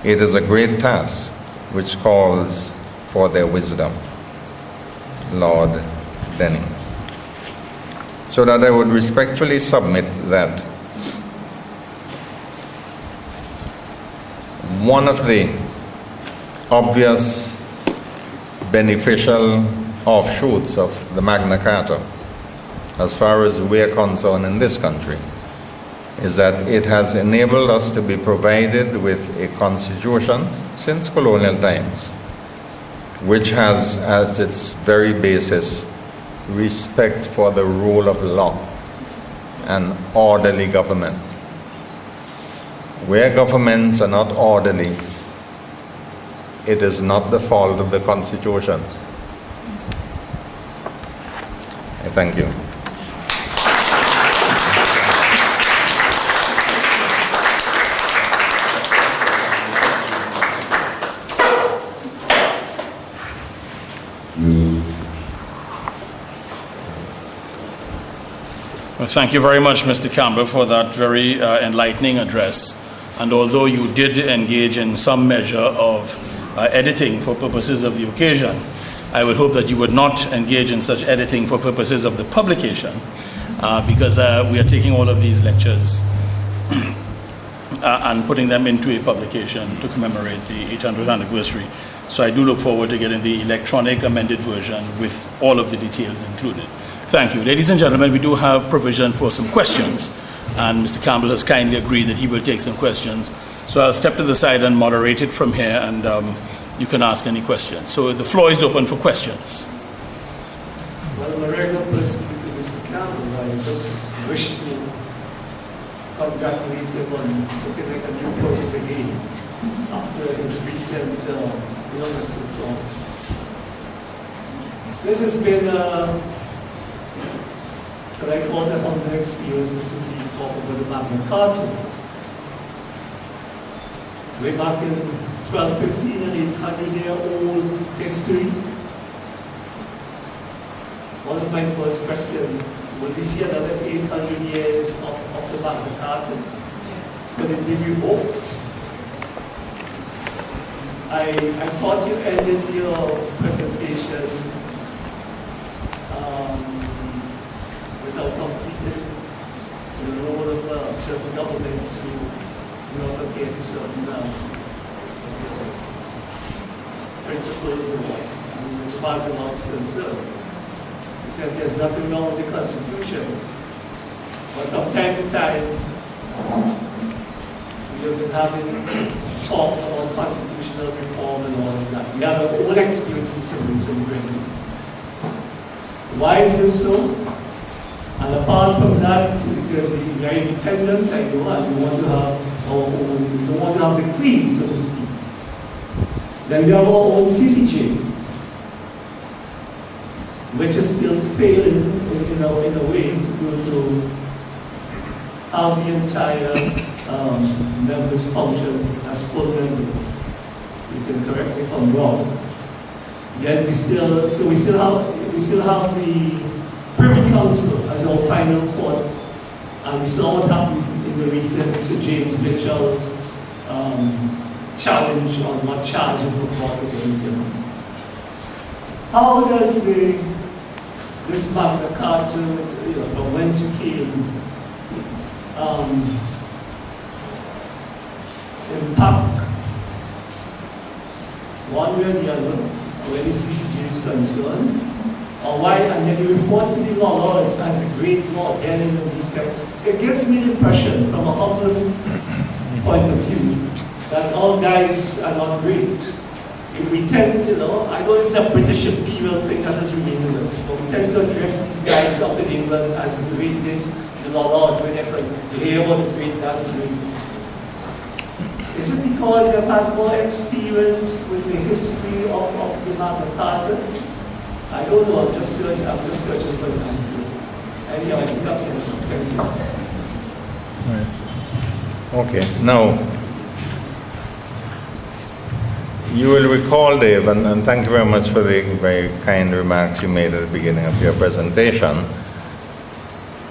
It is a great task which calls for their wisdom. Lord Denning. So that I would respectfully submit that one of the obvious beneficial offshoots of the Magna Carta, as far as we are concerned in this country, is that it has enabled us to be provided with a constitution since colonial times, which has as its very basis respect for the rule of law and orderly government. Where governments are not orderly, it is not the fault of the constitutions. I thank you. Well, thank you very much, Mr. Campbell, for that very enlightening address. And although you did engage in some measure of editing for purposes of the occasion, I would hope that you would not engage in such editing for purposes of the publication, because we are taking all of these lectures and putting them into a publication to commemorate the 800th anniversary. So I do look forward to getting the electronic amended version with all of the details included. Thank you. Ladies and gentlemen, we do have provision for some questions, and Mr. Campbell has kindly agreed that he will take some questions. So I'll step to the side and moderate it from here, and you can ask any questions. So the floor is open for questions. Well, I'm a regular person to Mr. Campbell. I just wish to congratulate him on looking like a new person again after his recent illness and so on. This has been what I call the humble experience since we talk about the Magna Carta. Way back in 1215, an 800-year-old history. One of my first questions, will we see another 800 years of the Magna Carta? Could it be revoked? I thought you ended your presentation without completing the role of certain governments who do not adhere to certain principles and what, as far as the law is concerned. He said there's nothing wrong with the Constitution, but from time to time, we have been having talk about constitutional reform and all of that. We have our own experience in some agreements. Why is this so? And apart from that, because we are very independent, I know, and we want to have our own, we don't want to have the queen, so to speak. Then we have our own CCJ, which is still failing in a way to how the entire members function as full members. You can correct me if I'm wrong. Yet we still have the Privy Council as our final thought, and we saw what happened in the recent Sir James Mitchell challenge on what charges were brought against him. How does this Magna Carta, from whence you came, impact one way or the other where the CCJ is concerned, or why, and then you refer to the law as a great law ending in these kind. It gives me the impression, from a humble point of view, that all guys are not great. We tend, I know it's a British imperial thing that has remained with us, but we tend to address these guys up in England as the great this, the lords, when you hear about the great that, the great this. Is it because they've had more experience with the history of the Magna Carta? I don't know, I'm just searching for an answer. Anyhow, I think I've said it. Thank you. Okay, now, you will recall, Dave, and thank you very much for the very kind remarks you made at the beginning of your presentation.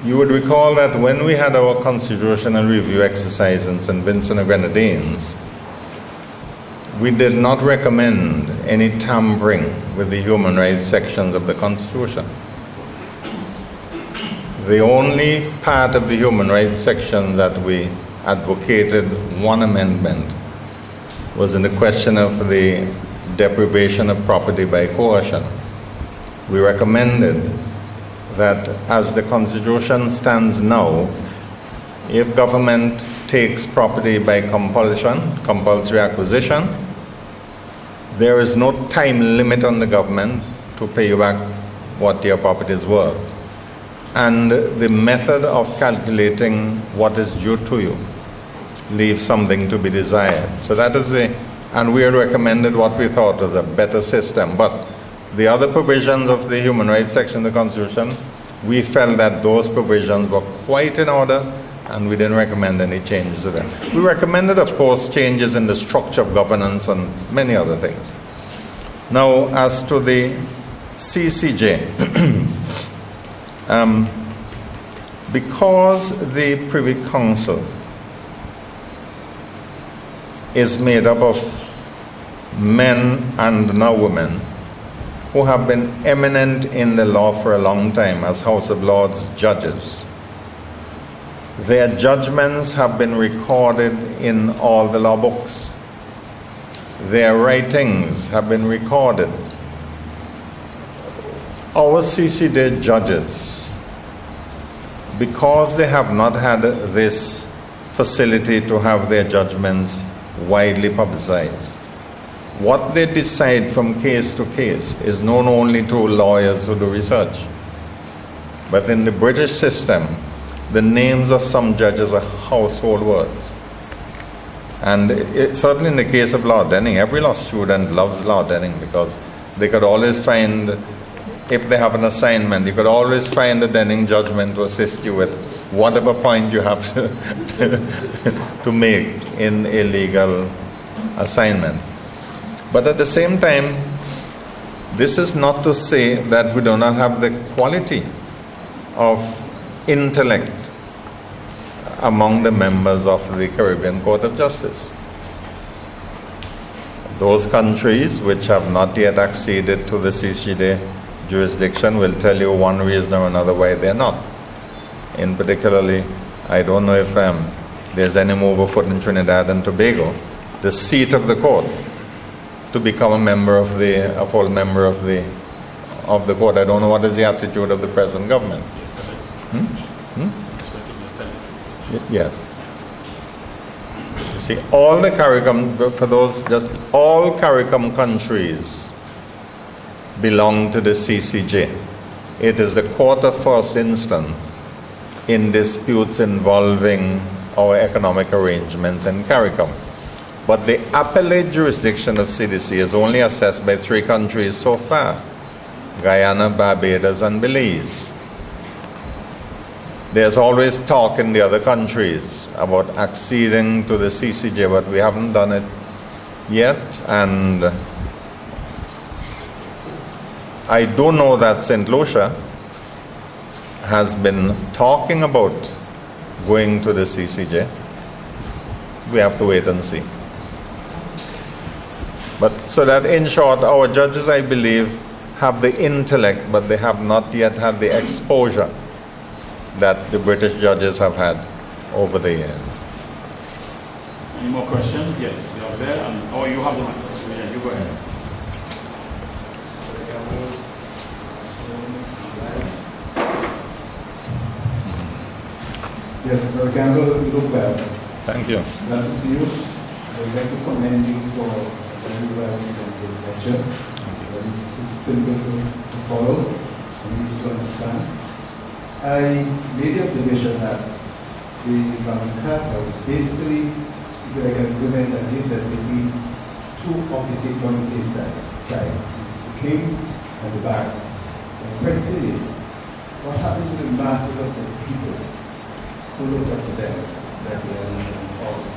You would recall that when we had our constitutional review exercise in St. Vincent and Grenadines, we did not recommend any tampering with the human rights sections of the Constitution. The only part of the human rights section that we advocated one amendment was in the question of the deprivation of property by coercion. We recommended that as the Constitution stands now, if government takes property by compulsion, compulsory acquisition, there is no time limit on the government to pay you back what your property is worth. And the method of calculating what is due to you leaves something to be desired. So that is and we had recommended what we thought was a better system. But the other provisions of the human rights section of the Constitution, we felt that those provisions were quite in order, and we didn't recommend any changes to them. We recommended, of course, changes in the structure of governance and many other things. Now, as to the CCJ, because the Privy Council is made up of men and now women who have been eminent in the law for a long time as House of Lords judges. Their judgments have been recorded in all the law books. Their writings have been recorded. Our CCJ judges, because they have not had this facility to have their judgments widely publicized, what they decide from case to case is known only to lawyers who do research. But in the British system, the names of some judges are household words. And certainly in the case of law Denning, every law student loves law Denning because they could always find, if they have an assignment, you could always find a Denning judgment to assist you with whatever point you have to make in a legal assignment. But at the same time, this is not to say that we do not have the quality of intellect among the members of the Caribbean Court of Justice. Those countries which have not yet acceded to the CCJ jurisdiction will tell you one reason or another why they're not. In particularly, I don't know if there's any move afoot in Trinidad and Tobago, the seat of the court, to become a full member of the court. I don't know what is the attitude of the present government. Yes. You see, all the CARICOM, all CARICOM countries belong to the CCJ. It is the court of first instance in disputes involving our economic arrangements in CARICOM. But the appellate jurisdiction of CDC is only assessed by 3 countries so far: Guyana, Barbados, and Belize. There's always talk in the other countries about acceding to the CCJ, but we haven't done it yet. And I do know that St. Lucia has been talking about going to the CCJ. We have to wait and see. But so that in short, our judges, I believe, have the intellect, but they have not yet had the exposure that the British judges have had over the years. Any more questions? Yes, they are there. Or you have the microphone. Yeah, you go ahead. Yes, Brother Campbell, you look well. Thank you. Glad to see you. I would like to commend you for a very well presented lecture. It's simple to follow and easy to understand. I made the observation that the Magna Carta was basically, if you like, an agreement, as you said, between two officers from the same side, the king and the barons. And the question is, what happened to the masses of the people who looked up to them, that they are leaders and followers?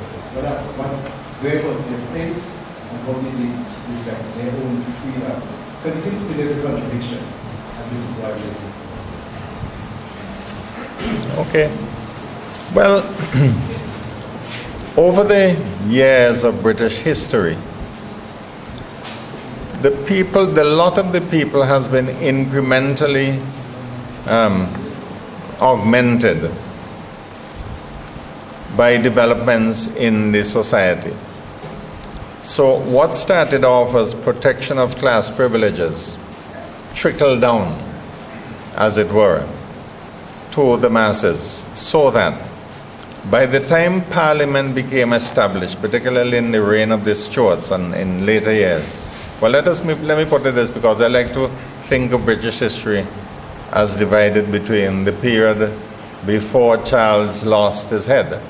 Where was their place, and how did they reflect their own freedom? Because it seems to me there's a contradiction, and this is why it is. Okay. Well, over the years of British history, the lot of the people has been incrementally augmented by developments in the society. So what started off as protection of class privileges trickled down, as it were, to the masses, so that by the time Parliament became established, particularly in the reign of the Stuarts and in later years, well, let me put it this, because I like to think of British history as divided between the period before Charles lost his head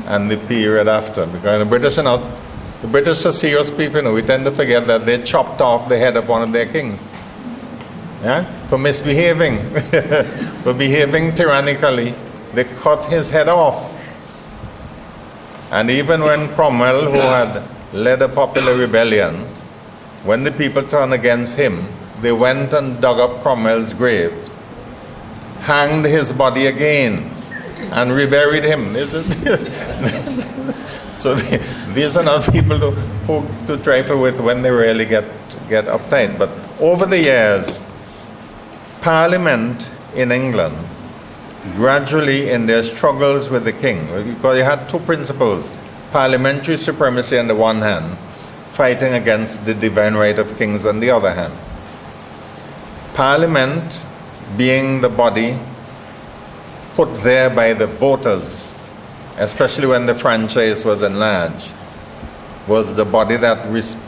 and the period after. Because the British are serious people, we tend to forget that they chopped off the head of one of their kings. Yeah? For misbehaving, for behaving tyrannically, they cut his head off. And even when Cromwell, who had led a popular rebellion, when the people turned against him, they went and dug up Cromwell's grave, hanged his body again, and reburied him. So these are not people to trifle with when they really get uptight. But over the years, Parliament in England, gradually in their struggles with the king, because you had two principles: parliamentary supremacy on the one hand, fighting against the divine right of kings on the other hand. Parliament, being the body put there by the voters, especially when the franchise was enlarged, was the body that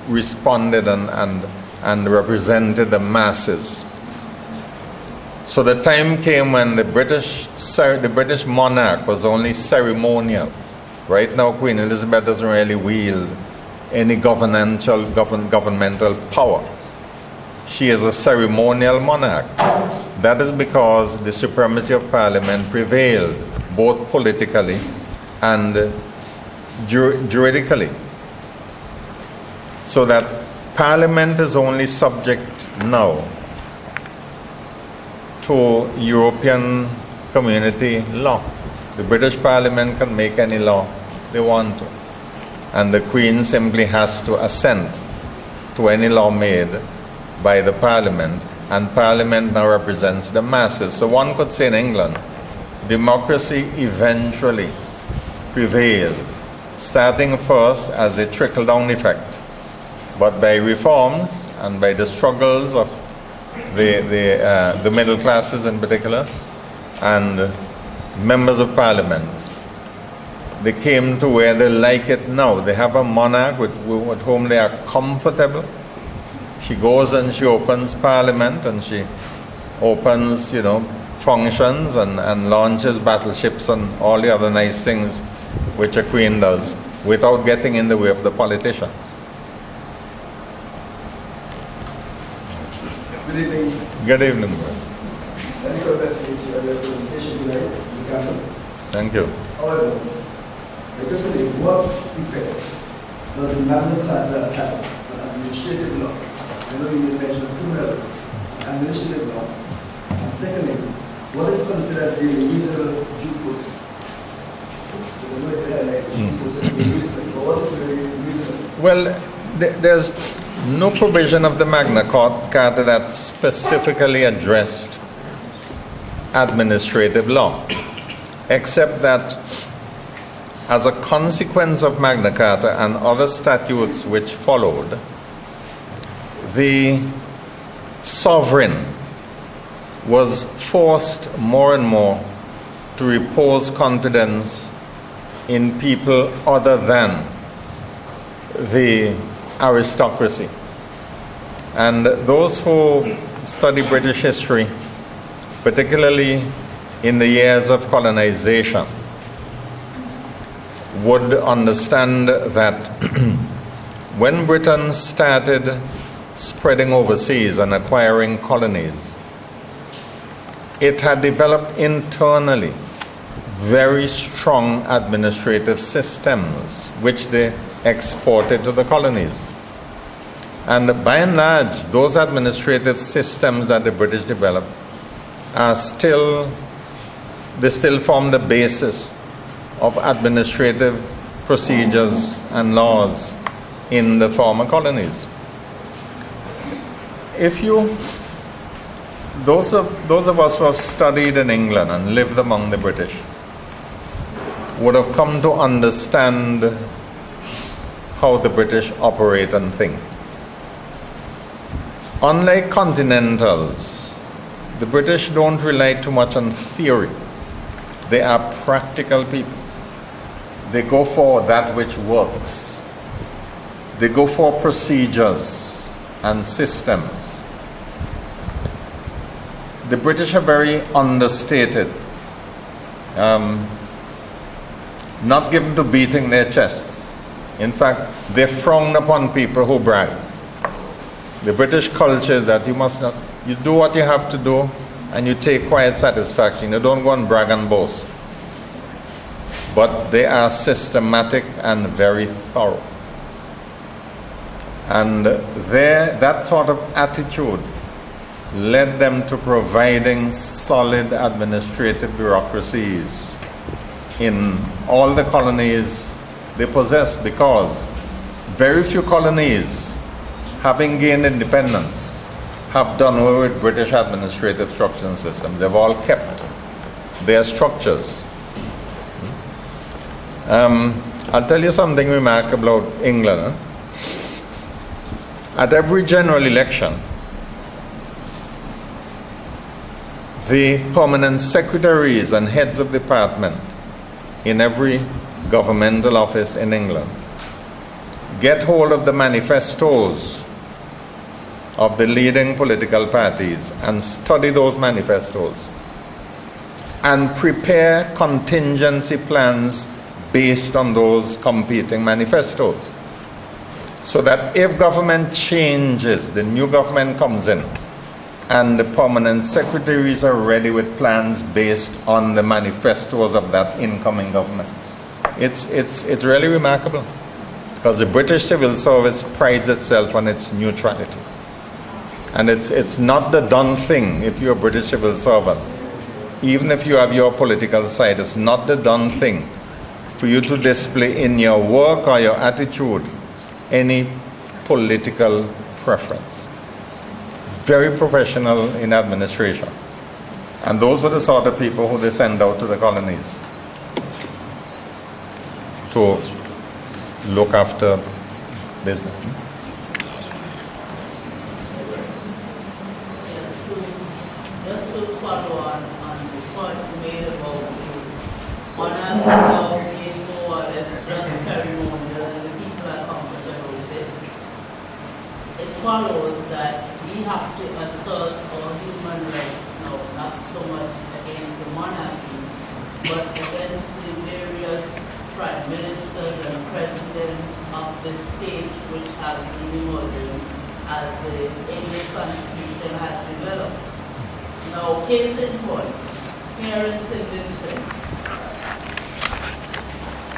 responded and represented the masses. So the time came when the British monarch was only ceremonial. Right now, Queen Elizabeth doesn't really wield any governmental power. She is a ceremonial monarch. That is because the supremacy of Parliament prevailed, both politically and juridically. So that Parliament is only subject now to European community law. The British Parliament can make any law they want to. And the Queen simply has to assent to any law made by the Parliament. And Parliament now represents the masses. So one could say in England, democracy eventually prevailed, starting first as a trickle-down effect. But by reforms and by the struggles of the middle classes in particular, and members of Parliament, they came to where they like it now. They have a monarch with whom they are comfortable. She goes and she opens Parliament, and she opens, functions and launches battleships and all the other nice things which a queen does, without getting in the way of the politicians. Good evening. Good evening. Let me go back to your presentation tonight. Carta. Thank you. However, I just say, what effect does the Magna Carta have on administrative law? I know you mentioned criminal administrative law. And secondly, what is considered to be a reasonable due process? Well, there's no provision of the Magna Carta that specifically addressed administrative law, except that as a consequence of Magna Carta and other statutes which followed, the sovereign was forced more and more to repose confidence in people other than the aristocracy. And those who study British history, particularly in the years of colonization, would understand that when Britain started spreading overseas and acquiring colonies, it had developed internally very strong administrative systems which they exported to the colonies. And by and large, those administrative systems that the British developed are still form the basis of administrative procedures and laws in the former colonies. Those of us who have studied in England and lived among the British would have come to understand how the British operate and think. Unlike continentals, the British don't rely too much on theory. They are practical people. They go for that which works. They go for procedures and systems. The British are very understated, not given to beating their chests. In fact, they frown upon people who brag. The British culture is that you do what you have to do and you take quiet satisfaction. You don't go and brag and boast. But they are systematic and very thorough. And that sort of attitude led them to providing solid administrative bureaucracies in all the colonies they possessed, because very few colonies, having gained independence, have done away with British administrative structures and systems. They've all kept their structures. I'll tell you something remarkable about England. At every general election, the permanent secretaries and heads of department in every governmental office in England get hold of the manifestos of the leading political parties and study those manifestos and prepare contingency plans based on those competing manifestos, so that if government changes, the new government comes in and the permanent secretaries are ready with plans based on the manifestos of that incoming government. It's really remarkable, because the British civil service prides itself on its neutrality. And it's not the done thing if you're a British civil servant. Even if you have your political side, it's not the done thing for you to display in your work or your attitude any political preference. Very professional in administration. And those were the sort of people who they send out to the colonies to look after business. Just to follow on the point you made about the honor being more or less just ceremonial and the people are comfortable with it, it follows that we have to assert our human rights now, not so much against the monarchy, but against the various prime ministers and presidents of the state which have been emerging as the English Constitution has developed. Now, case in point, here in St. Vincent,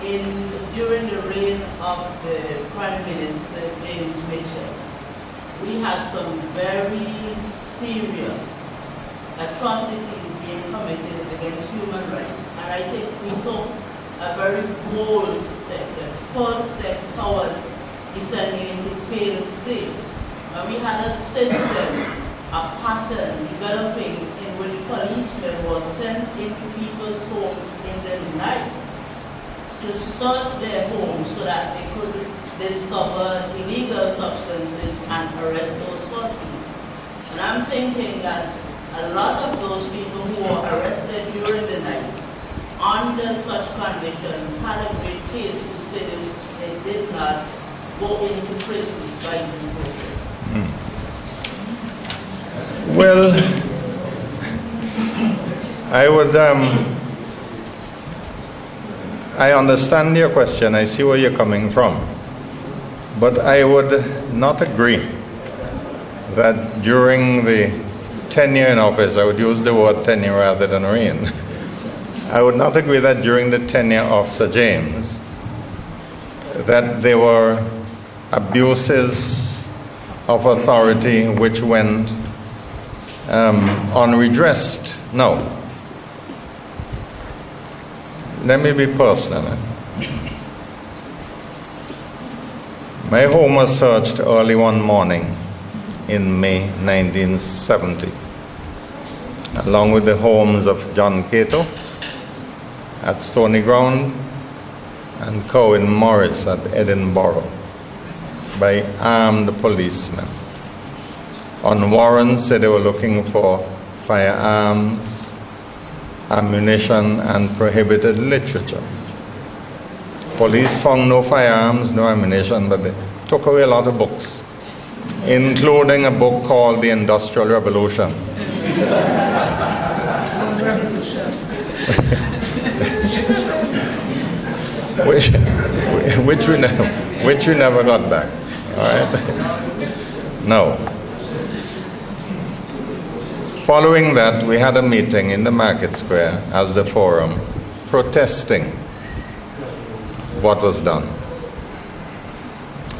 during the reign of the Prime Minister James Mitchell, we had some very serious atrocities being committed against human rights. And I think we took a very bold step, the first step towards descending into failed states. And we had a system, a pattern developing in which policemen were sent into people's homes in the nights to search their homes so that they could discover illegal substances and arrest those persons. And I'm thinking that a lot of those people who were arrested during the night under such conditions had a great case to say they did not go into prison by this process. Well, I understand your question. I see where you're coming from. But I would not agree that during the tenure in office, I would use the word tenure rather than reign. I would not agree that during the tenure of Sir James that there were abuses of authority which went unredressed. No. Let me be personal. My home was searched early one morning in May 1970, along with the homes of John Cato at Stony Ground and Cohen Morris at Edinburgh by armed policemen. On warrants, said they were looking for firearms, ammunition, and prohibited literature. Police found no firearms, no ammunition, but they took away a lot of books, including a book called The Industrial Revolution. which we never got back. All right? No. Following that, we had a meeting in the Market Square as the forum, protesting what was done.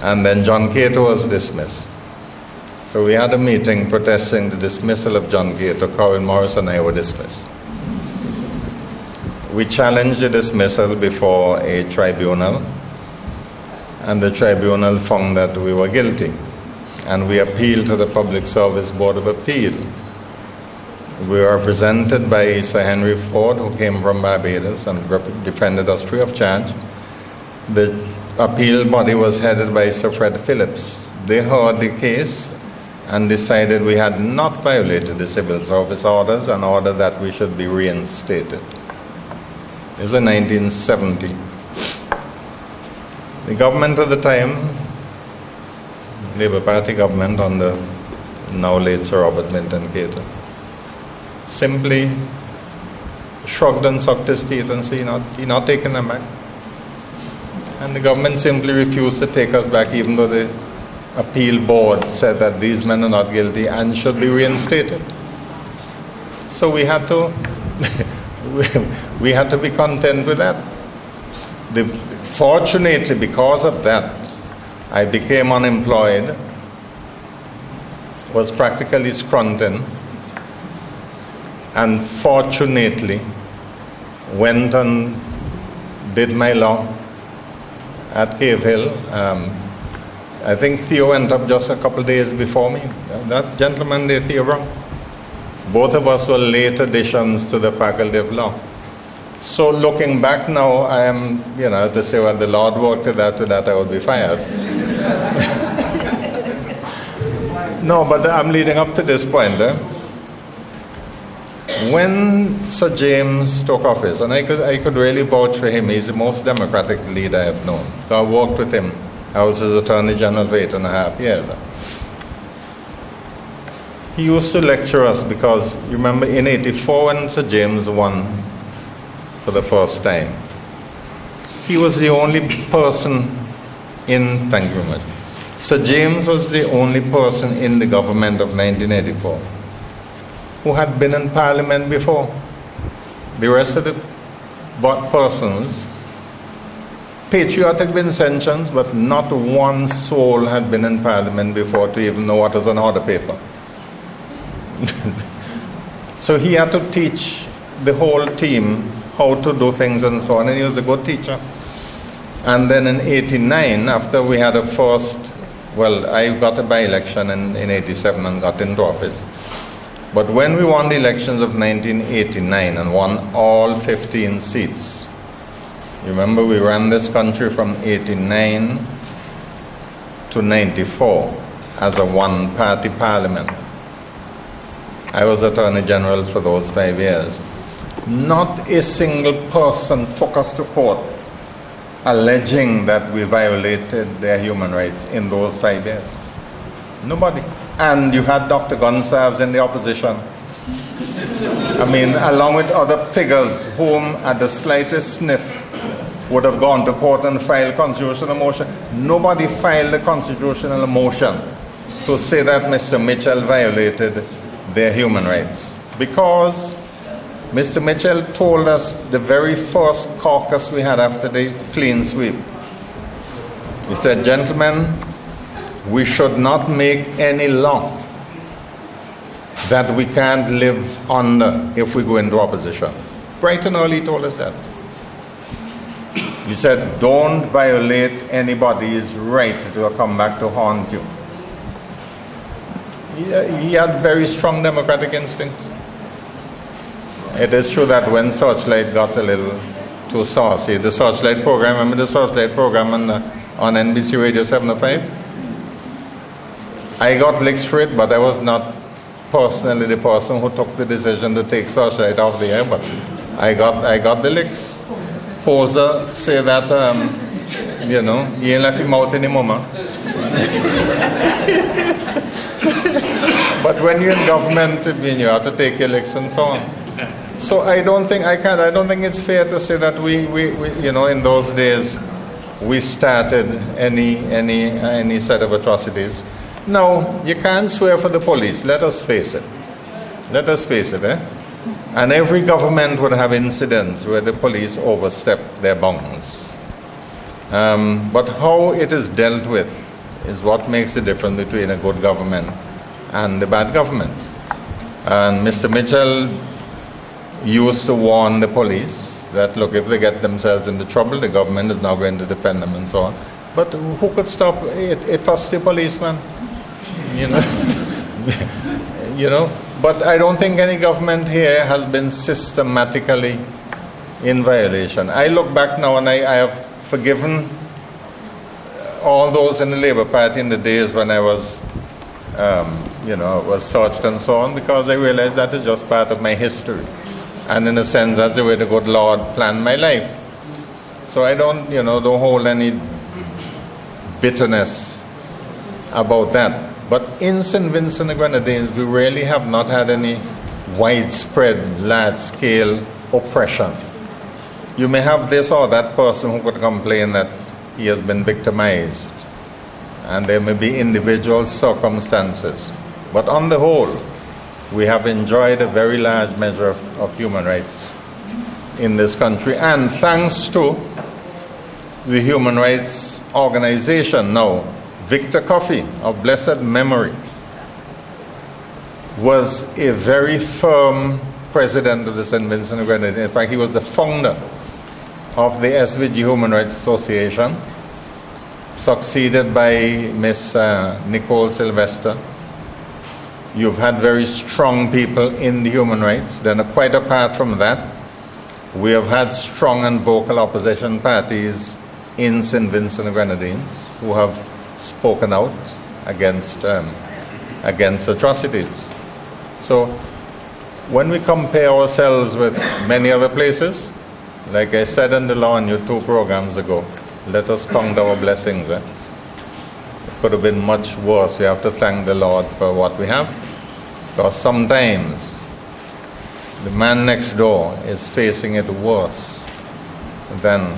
And then John Cato was dismissed. So we had a meeting protesting the dismissal of John Cato. Cohen Morris and I were dismissed. We challenged the dismissal before a tribunal, and the tribunal found that we were guilty. And we appealed to the Public Service Board of Appeal. We were represented by Sir Henry Ford, who came from Barbados and defended us free of charge. The appeal body was headed by Sir Fred Phillips. They heard the case and decided we had not violated the civil service orders and ordered that we should be reinstated. This was in 1970. The government at the time, Labour Party government under now late Sir Robert Minton Cato, simply shrugged and sucked his teeth and said, you're not taking them back. And the government simply refused to take us back, even though the appeal board said that these men are not guilty and should be reinstated. So we had to we had to be content with that. Fortunately, because of that, I became unemployed, was practically scrunting, and fortunately went and did my law at Cave Hill. I think Theo went up just a couple of days before me. That gentleman there, Theo Brown. Both of us were late additions to the Faculty of Law. So looking back now, I am, to say, well, the Lord worked it out to that I would be fired. No, but I'm leading up to this point. When Sir James took office, and I could really vouch for him, he's the most democratic leader I have known. I worked with him. I was his Attorney General for 8.5 years. He used to lecture us because, you remember, in 1984 when Sir James won for the first time, he was the only person thank you very much. Sir James was the only person in the government of 1984 who had been in Parliament before. The rest of the persons patriotic Vincentians, but not one soul had been in Parliament before to even know what was an order paper. So he had to teach the whole team how to do things and so on, and he was a good teacher. And then in 89, after we had a first, well, I got a by-election in 87 and got into office. But when we won the elections of 1989 and won all 15 seats, you remember we ran this country from 89 to 94 as a one-party parliament. I was Attorney General for those 5 years. Not a single person took us to court alleging that we violated their human rights in those 5 years. Nobody. And you had Dr. Gonsalves in the opposition. I mean, along with other figures whom at the slightest sniff would have gone to court and filed constitutional motion. Nobody filed a constitutional motion to say that Mr. Mitchell violated their human rights. Because Mr. Mitchell told us the very first caucus we had after the clean sweep. He said, gentlemen, we should not make any law that we can't live under if we go into opposition. Bright and early he told us that. He said, don't violate anybody's right to come back to haunt you. He had very strong democratic instincts. It is true that when Searchlight got a little too saucy, the Searchlight program, remember the Searchlight program on NBC Radio 705? I got licks for it, but I was not personally the person who took the decision to take Searchlight off the air, but I got the licks. Poser say that, he ain't left him out anymore. But when you're in government, you have to take your licks and so on. So I don't think it's fair to say that we in those days we started any set of atrocities. No, you can't swear for the police. Let us face it. And every government would have incidents where the police overstep their bounds. But how it is dealt with is what makes the difference between a good government and a bad government. And Mr. Mitchell used to warn the police that, look, if they get themselves into trouble, the government is now going to defend them and so on. But who could stop a trusty policeman? But I don't think any government here has been systematically in violation. I look back now and I have forgiven all those in the Labour Party in the days when I was, was searched and so on, because I realized that is just part of my history. And in a sense, that's the way the good Lord planned my life. So I don't hold any bitterness about that. But in St. Vincent and Grenadines, we really have not had any widespread, large-scale oppression. You may have this or that person who could complain that he has been victimized, and there may be individual circumstances. But on the whole, we have enjoyed a very large measure of human rights in this country. And thanks to the Human Rights Organization now, Victor Coffey, of blessed memory, was a very firm president of the St. Vincent and Grenadines. In fact, he was the founder of the SVG Human Rights Association, succeeded by Miss Nicole Sylvester. You've had very strong people in the human rights. Then quite apart from that, we have had strong and vocal opposition parties in St. Vincent and Grenadines who have spoken out against atrocities. So when we compare ourselves with many other places, like I said in the Law and You 2 programs ago, let us count our blessings. It could have been much worse. We have to thank the Lord for what we have, because sometimes the man next door is facing it worse than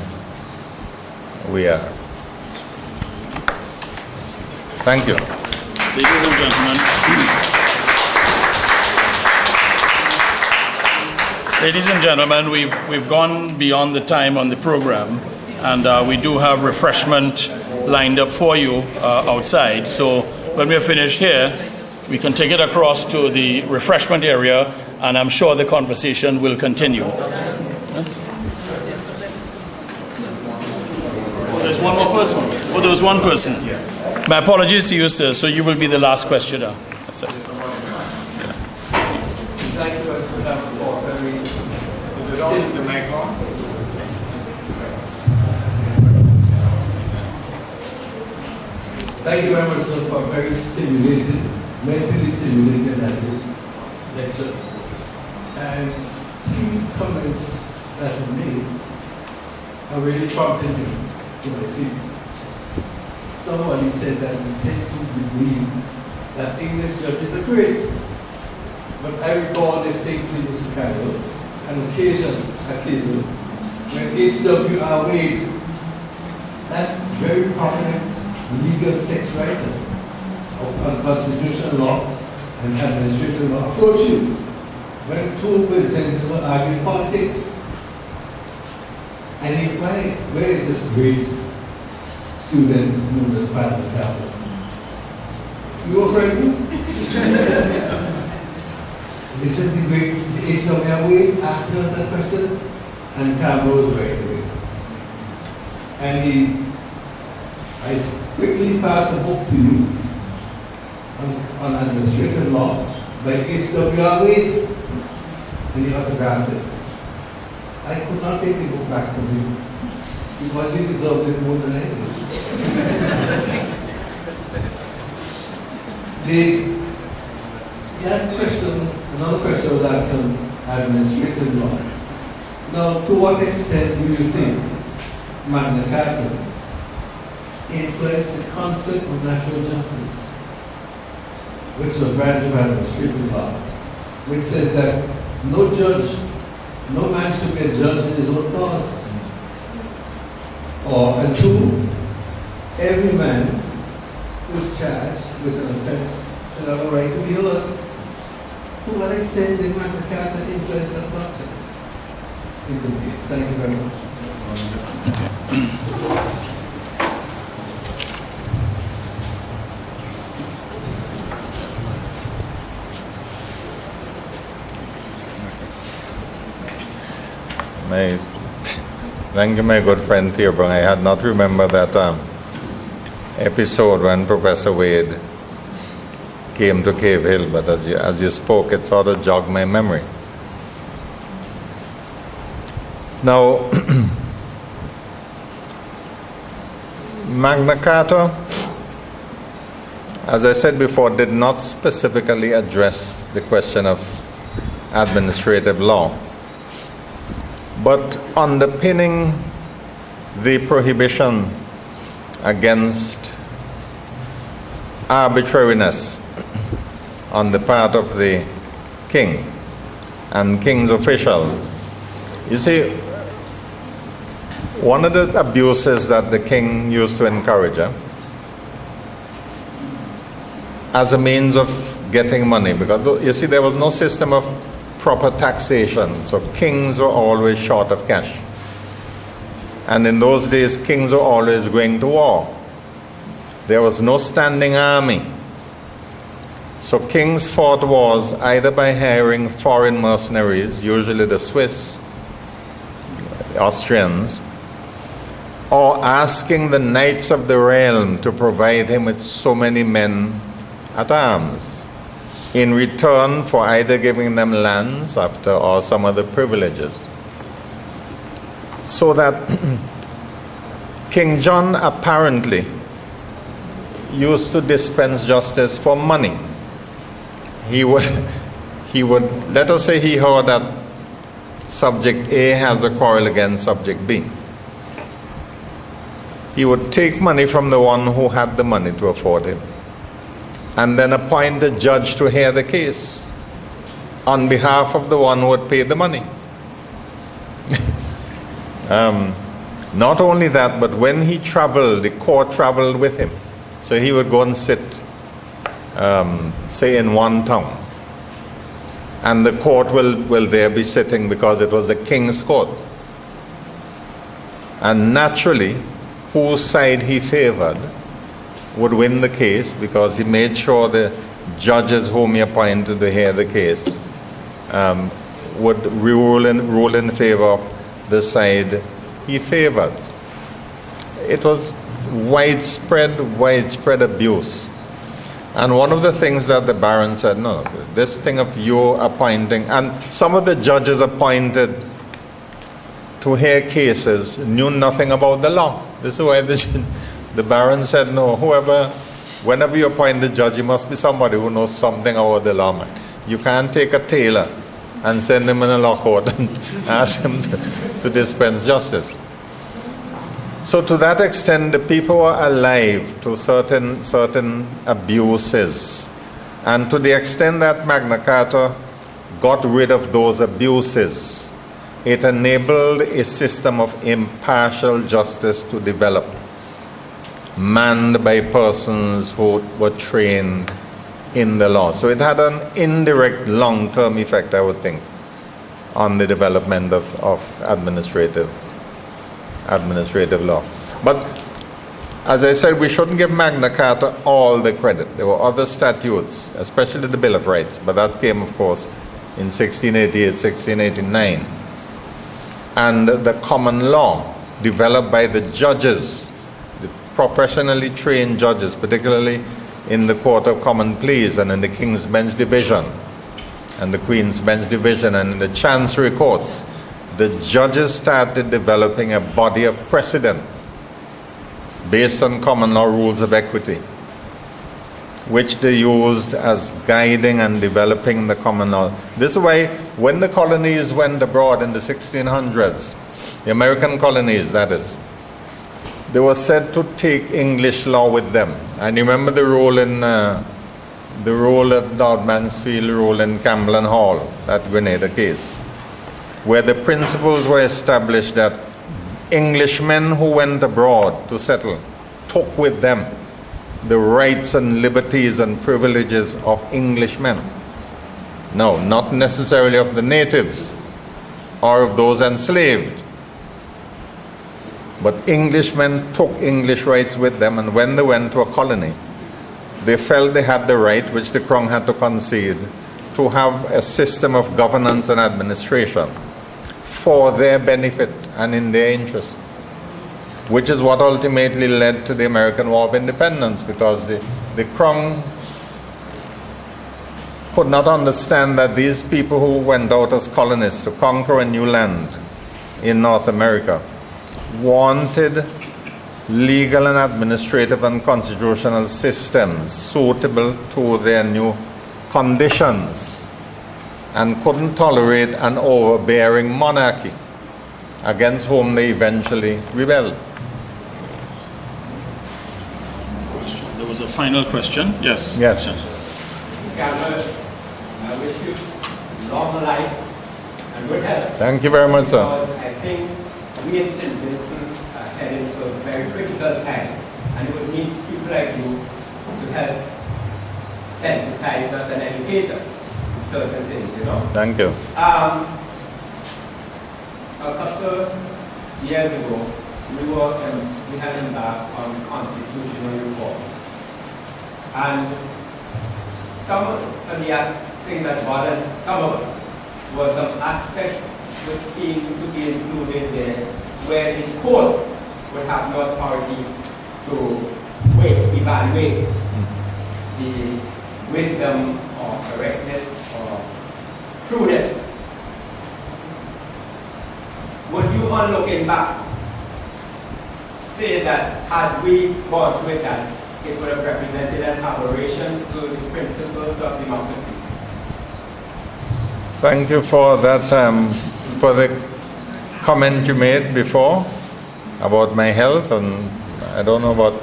we are. Thank you. Ladies and gentlemen, we've gone beyond the time on the program, and we do have refreshment lined up for you outside. So when we're finished here, we can take it across to the refreshment area, and I'm sure the conversation will continue. There's one more person. Oh, there was one person. My apologies to you, sir. So you will be the last questioner. Yes, sir. Thank you for very Thank you very much, sir, for a very stimulating, mentally stimulating lecture. And 3 comments that were made are really prompting me to my feet. Somebody said that we tend to believe that English judges are great. But I recall distinctly, Mr. Carroll, an occasion when H.W.R. Wade, that very prominent legal text writer of constitutional law and administrative law, approached you when 2 gentlemen were arguing politics. And he inquired, where is this great student known as Magna Carta? You were frightened? This is the great H.W.R. Wade asked us that question, and Campbell was right there. And I quickly passed a book to you on administrative law by H.W.R. Wade, and he autographed it. I could not take the book back from you because you deserved it more than I did. That question, another question was asked on administrative law. Now, to what extent do you think Magna Carta influenced the concept of natural justice, which is a branch of administrative law, which says that no man should be a judge in his own cause. And 2, every man who is charged with an offense should have a right to be heard. To what extent did Magna Carta influence that concept? Thank you very much. Thank you, my good friend Theobald. I had not remembered that episode when Professor Wade came to Cave Hill, but as you spoke, it sort of jogged my memory. Now, Magna Carta, as I said before, did not specifically address the question of administrative law, but underpinning the prohibition against arbitrariness on the part of the king and king's officials. You see, one of the abuses that the king used to encourage as a means of getting money, because you see there was no system of proper taxation, so kings were always short of cash. And in those days, kings were always going to war. There was no standing army. So kings fought wars either by hiring foreign mercenaries, usually the Swiss, the Austrians, or asking the knights of the realm to provide him with so many men at arms in return for either giving them lands or some other privileges. So that King John apparently used to dispense justice for money. He would, let us say he heard that subject A has a quarrel against subject B. He would take money from the one who had the money to afford him, and then appoint a judge to hear the case on behalf of the one who would pay the money. Not only that, but when he traveled, the court traveled with him. So he would go and sit, say in one town, and the court will there be sitting because it was the king's court. And naturally, whose side he favored would win the case, because he made sure the judges whom he appointed to hear the case would rule in favor of the side he favored. It was widespread abuse. And one of the things that the Baron said, no, this thing of you appointing, and some of the judges appointed to hear cases knew nothing about the law. This is why the Baron said, no, whenever you appoint a judge, you must be somebody who knows something about the law. Man. You can't take a tailor and send him in a law court and ask him to dispense justice. So to that extent, the people were alive to certain abuses. And to the extent that Magna Carta got rid of those abuses, it enabled a system of impartial justice to develop, manned by persons who were trained in the law. So it had an indirect long-term effect, I would think, on the development of administrative law. But as I said, we shouldn't give Magna Carta all the credit. There were other statutes, especially the Bill of Rights, but that came, of course, in 1688, 1689. And the common law developed by the judges, the professionally trained judges, particularly in the Court of Common Pleas and in the King's Bench Division and the Queen's Bench Division and in the Chancery Courts, the judges started developing a body of precedent based on common law rules of equity, which they used as guiding and developing the common law. This is why when the colonies went abroad in the 1600s, the American colonies, that is, they were said to take English law with them. And you remember the rule at Lord Mansfield, rule in Campbell and Hall, that Grenada case, where the principles were established that Englishmen who went abroad to settle took with them the rights and liberties and privileges of Englishmen. No, not necessarily of the natives or of those enslaved. But Englishmen took English rights with them, and when they went to a colony, they felt they had the right, which the Crown had to concede, to have a system of governance and administration for their benefit and in their interest, which is what ultimately led to the American War of Independence, because the Crown could not understand that these people who went out as colonists to conquer a new land in North America wanted legal and administrative and constitutional systems suitable to their new conditions, and couldn't tolerate an overbearing monarchy against whom they eventually rebelled. There was a final question. Yes. Yes. Cameron, I wish you long life and good health. Thank you very much, sir. Because I think we in St. Vincent are heading to very critical times, and we need people like you to help sensitize us and educate us in certain things, you know. Thank you. A couple years ago, we had embarked on constitutional reform, and some of the things that bothered some of us were some aspects which seemed to be included there, where the court would have no authority to evaluate the wisdom or correctness or prudence. Would you, on looking back, say that had we gone with that, it would have represented an aberration to the principles of democracy? Thank you for that, for the comment you made before about my health, and I don't know about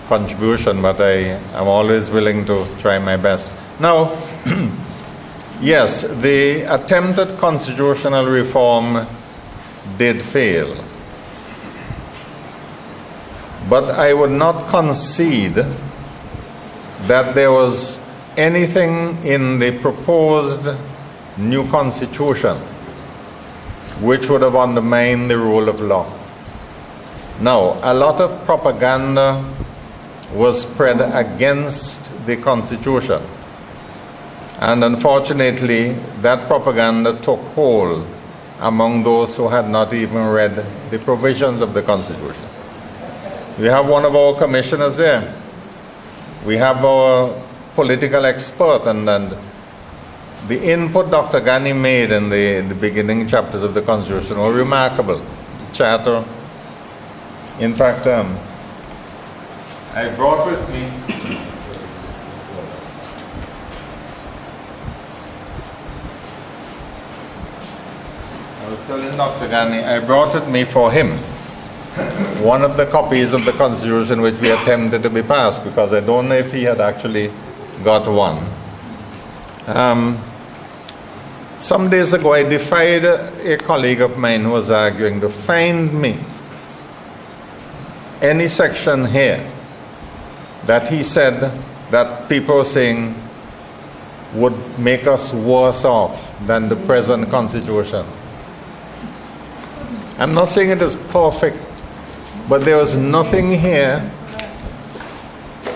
contribution, but I am always willing to try my best. Now, yes, the attempted constitutional reform did fail, but I would not concede that there was anything in the proposed new constitution which would have undermined the rule of law. Now, a lot of propaganda was spread against the Constitution. And unfortunately, that propaganda took hold among those who had not even read the provisions of the Constitution. We have one of our commissioners there. We have our political expert, and the input Dr. Ghani made in the beginning chapters of the Constitution were remarkable. The Charter. In fact, I brought with me I was telling Dr. Ghani, I brought with me for him one of the copies of the Constitution which we attempted to be passed, because I don't know if he had actually got one. Some days ago, I defied a colleague of mine who was arguing to find me any section here that he said that people are saying would make us worse off than the present Constitution. I'm not saying it is perfect, but there was nothing here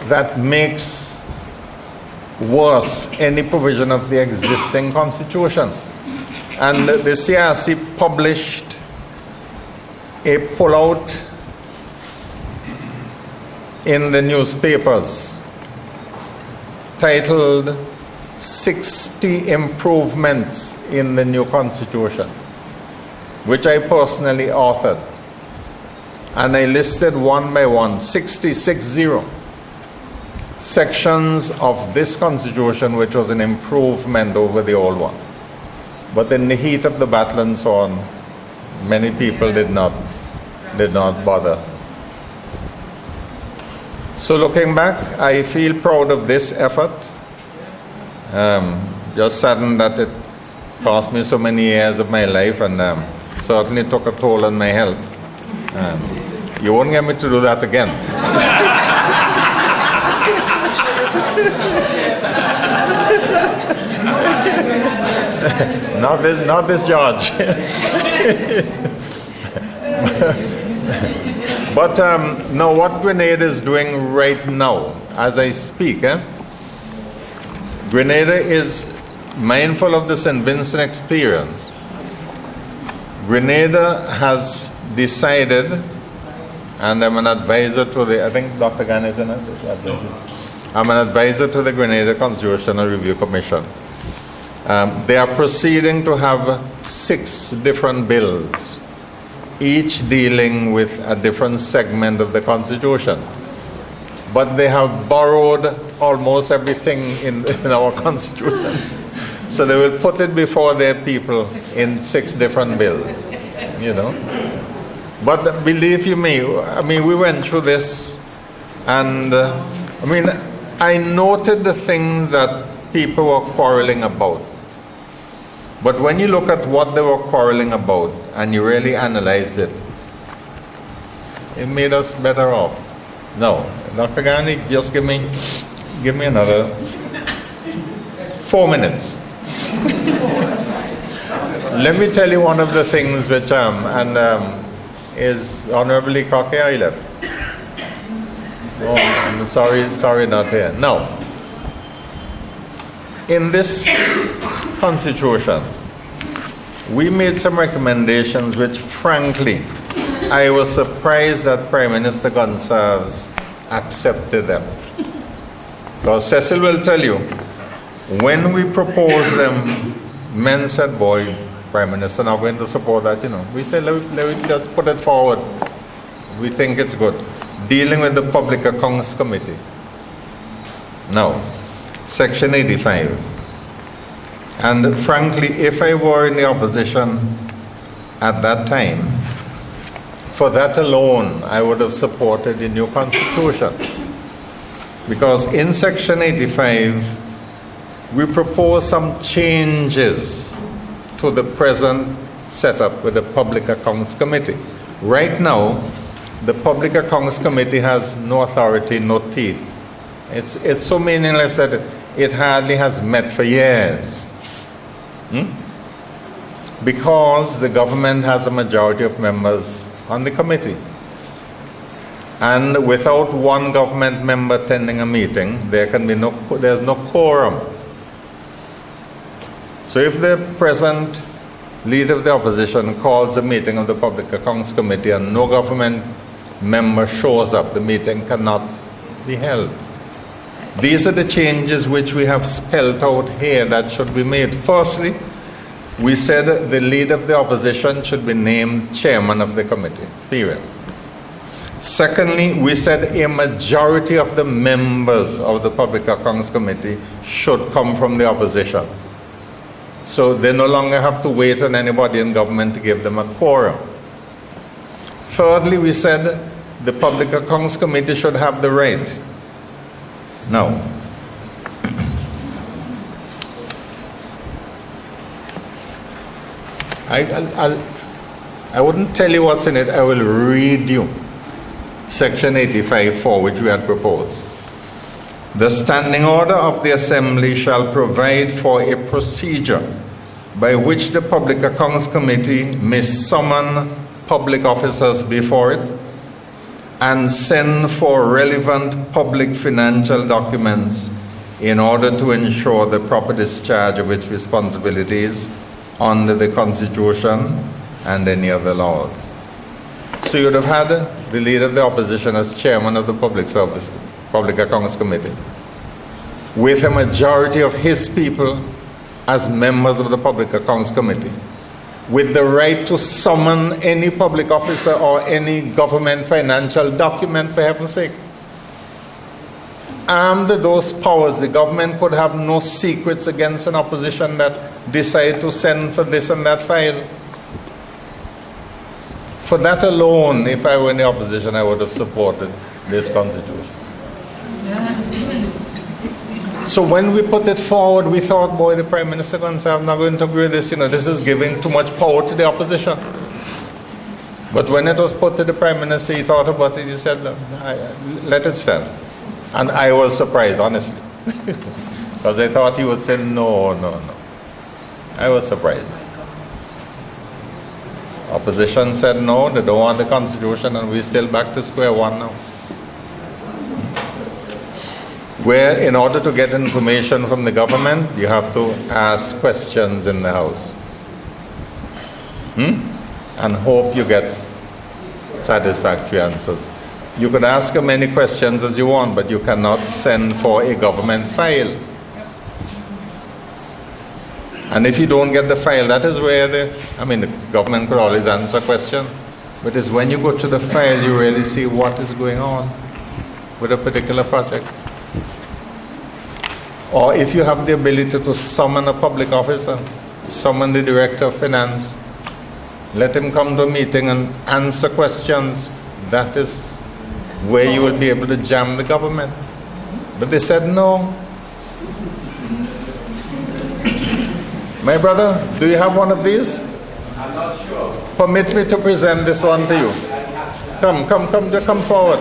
that makes worse any provision of the existing Constitution. And the CRC published a pullout in the newspapers titled 60 Improvements in the New Constitution, which I personally authored. And I listed one by one, 60 sections of this Constitution which was an improvement over the old one. But in the heat of the battle and so on, many people did not bother. So looking back, I feel proud of this effort. Just saddened that it cost me so many years of my life, and certainly took a toll on my health. You won't get me to do that again. Not this George. But now what Grenada is doing right now, as I speak, Grenada is mindful of the St. Vincent experience. Grenada has decided, and I'm an advisor to the, I think Dr. Ghani is an advisor. I'm an advisor to the Grenada Constitutional Review Commission. They are proceeding to have 6 different bills, each dealing with a different segment of the Constitution. But they have borrowed almost everything in our Constitution. So they will put it before their people in 6 different bills, you know. But believe you me, I mean, we went through this, and I noted the things that people were quarreling about. But when you look at what they were quarreling about and you really analyze it, it made us better off. No, Dr. Ghani, just give me another 4 minutes. Let me tell you one of the things which is honorably cocky I left. Oh, I'm sorry not here. Now, in this Constitution, we made some recommendations which, frankly, I was surprised that Prime Minister Gonsalves accepted them. Because Cecil will tell you, when we proposed them, men said, boy, Prime Minister not going to support that, you know. We said, let me just put it forward. We think it's good. Dealing with the Public Accounts Committee. Now, Section 85. And frankly, if I were in the opposition at that time, for that alone, I would have supported the new Constitution. Because in Section 85, we propose some changes to the present setup with the Public Accounts Committee. Right now, the Public Accounts Committee has no authority, no teeth. It's so meaningless that it hardly has met for years. Because the government has a majority of members on the committee. And without one government member attending a meeting, there's no quorum. So if the present leader of the opposition calls a meeting of the Public Accounts Committee and no government member shows up, the meeting cannot be held. These are the changes which we have spelled out here that should be made. Firstly, we said the leader of the opposition should be named chairman of the committee, period. Secondly, we said a majority of the members of the Public Accounts Committee should come from the opposition. So they no longer have to wait on anybody in government to give them a quorum. Thirdly, we said the Public Accounts Committee should have the right. Now, I wouldn't tell you what's in it, I will read you Section 85(4), which we had proposed. The Standing Order of the Assembly shall provide for a procedure by which the Public Accounts Committee may summon public officers before it and send for relevant public financial documents in order to ensure the proper discharge of its responsibilities under the Constitution and any other laws. So you would have had the leader of the opposition as chairman of the Public Accounts Committee, with a majority of his people as members of the Public Accounts Committee, with the right to summon any public officer or any government financial document, for heaven's sake. Armed with those powers, the government could have no secrets against an opposition that decide to send for this and that file. For that alone, if I were in the opposition, I would have supported this constitution. So when we put it forward, we thought, boy, the Prime Minister going to say, I'm not going to agree with this, this is giving too much power to the opposition. But when it was put to the Prime Minister, he thought about it, he said, let it stand. And I was surprised, honestly. Because I thought he would say, no. I was surprised. Opposition said no, they don't want the Constitution, and we're still back to square one now. Where in order to get information from the government, you have to ask questions in the House. And hope you get satisfactory answers. You could ask as many questions as you want, but you cannot send for a government file. And if you don't get the file, that is where the government could always answer a question. But it's when you go to the file, you really see what is going on with a particular project. Or if you have the ability to summon a public officer, summon the Director of Finance, let him come to a meeting and answer questions, that is where you will be able to jam the government. But they said no. My brother, do you have one of these? I'm not sure. Permit me to present this one to you. Come forward.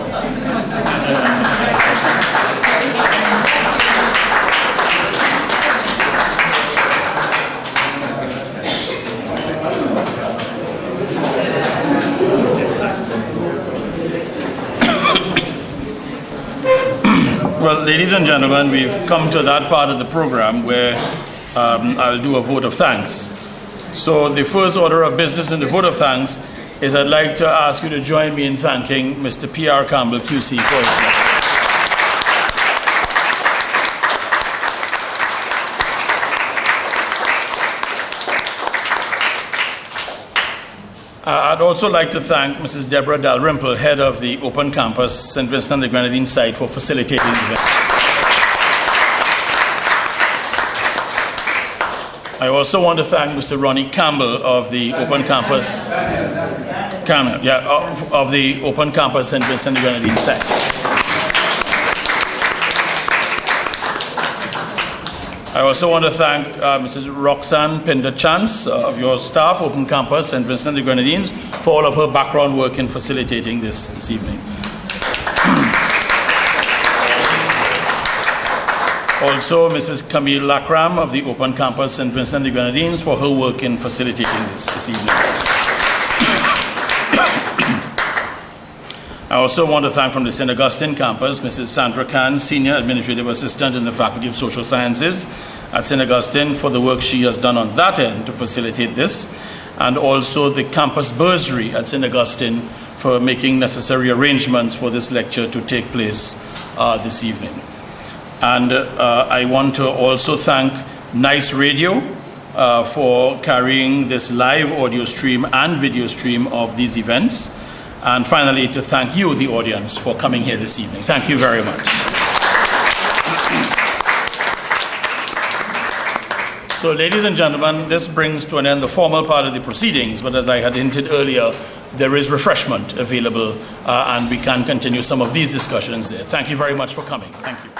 Well, ladies and gentlemen, we've come to that part of the program where I'll do a vote of thanks. So the first order of business in the vote of thanks is I'd like to ask you to join me in thanking Mr. P.R. Campbell, QC, for his work. I'd also like to thank Mrs. Deborah Dalrymple, head of the Open Campus St. Vincent and the Grenadines site, for facilitating the event. I also want to thank Mr. Ronnie Campbell of the Open Campus, of the Open Campus St. Vincent and the Grenadines site. I also want to thank Mrs. Roxanne Pinder-Chance of your staff, Open Campus St. Vincent and the Grenadines, for all of her background work in facilitating this evening. Also, Mrs. Camille Lacram of the Open Campus St. Vincent and the Grenadines for her work in facilitating this evening. I also want to thank from the St. Augustine campus, Mrs. Sandra Khan, Senior Administrative Assistant in the Faculty of Social Sciences at St. Augustine, for the work she has done on that end to facilitate this, and also the campus bursary at St. Augustine for making necessary arrangements for this lecture to take place this evening. And I want to also thank Nice Radio for carrying this live audio stream and video stream of these events. And finally, to thank you, the audience, for coming here this evening. Thank you very much. So, ladies and gentlemen, this brings to an end the formal part of the proceedings, but as I had hinted earlier, there is refreshment available, and we can continue some of these discussions there. Thank you very much for coming. Thank you.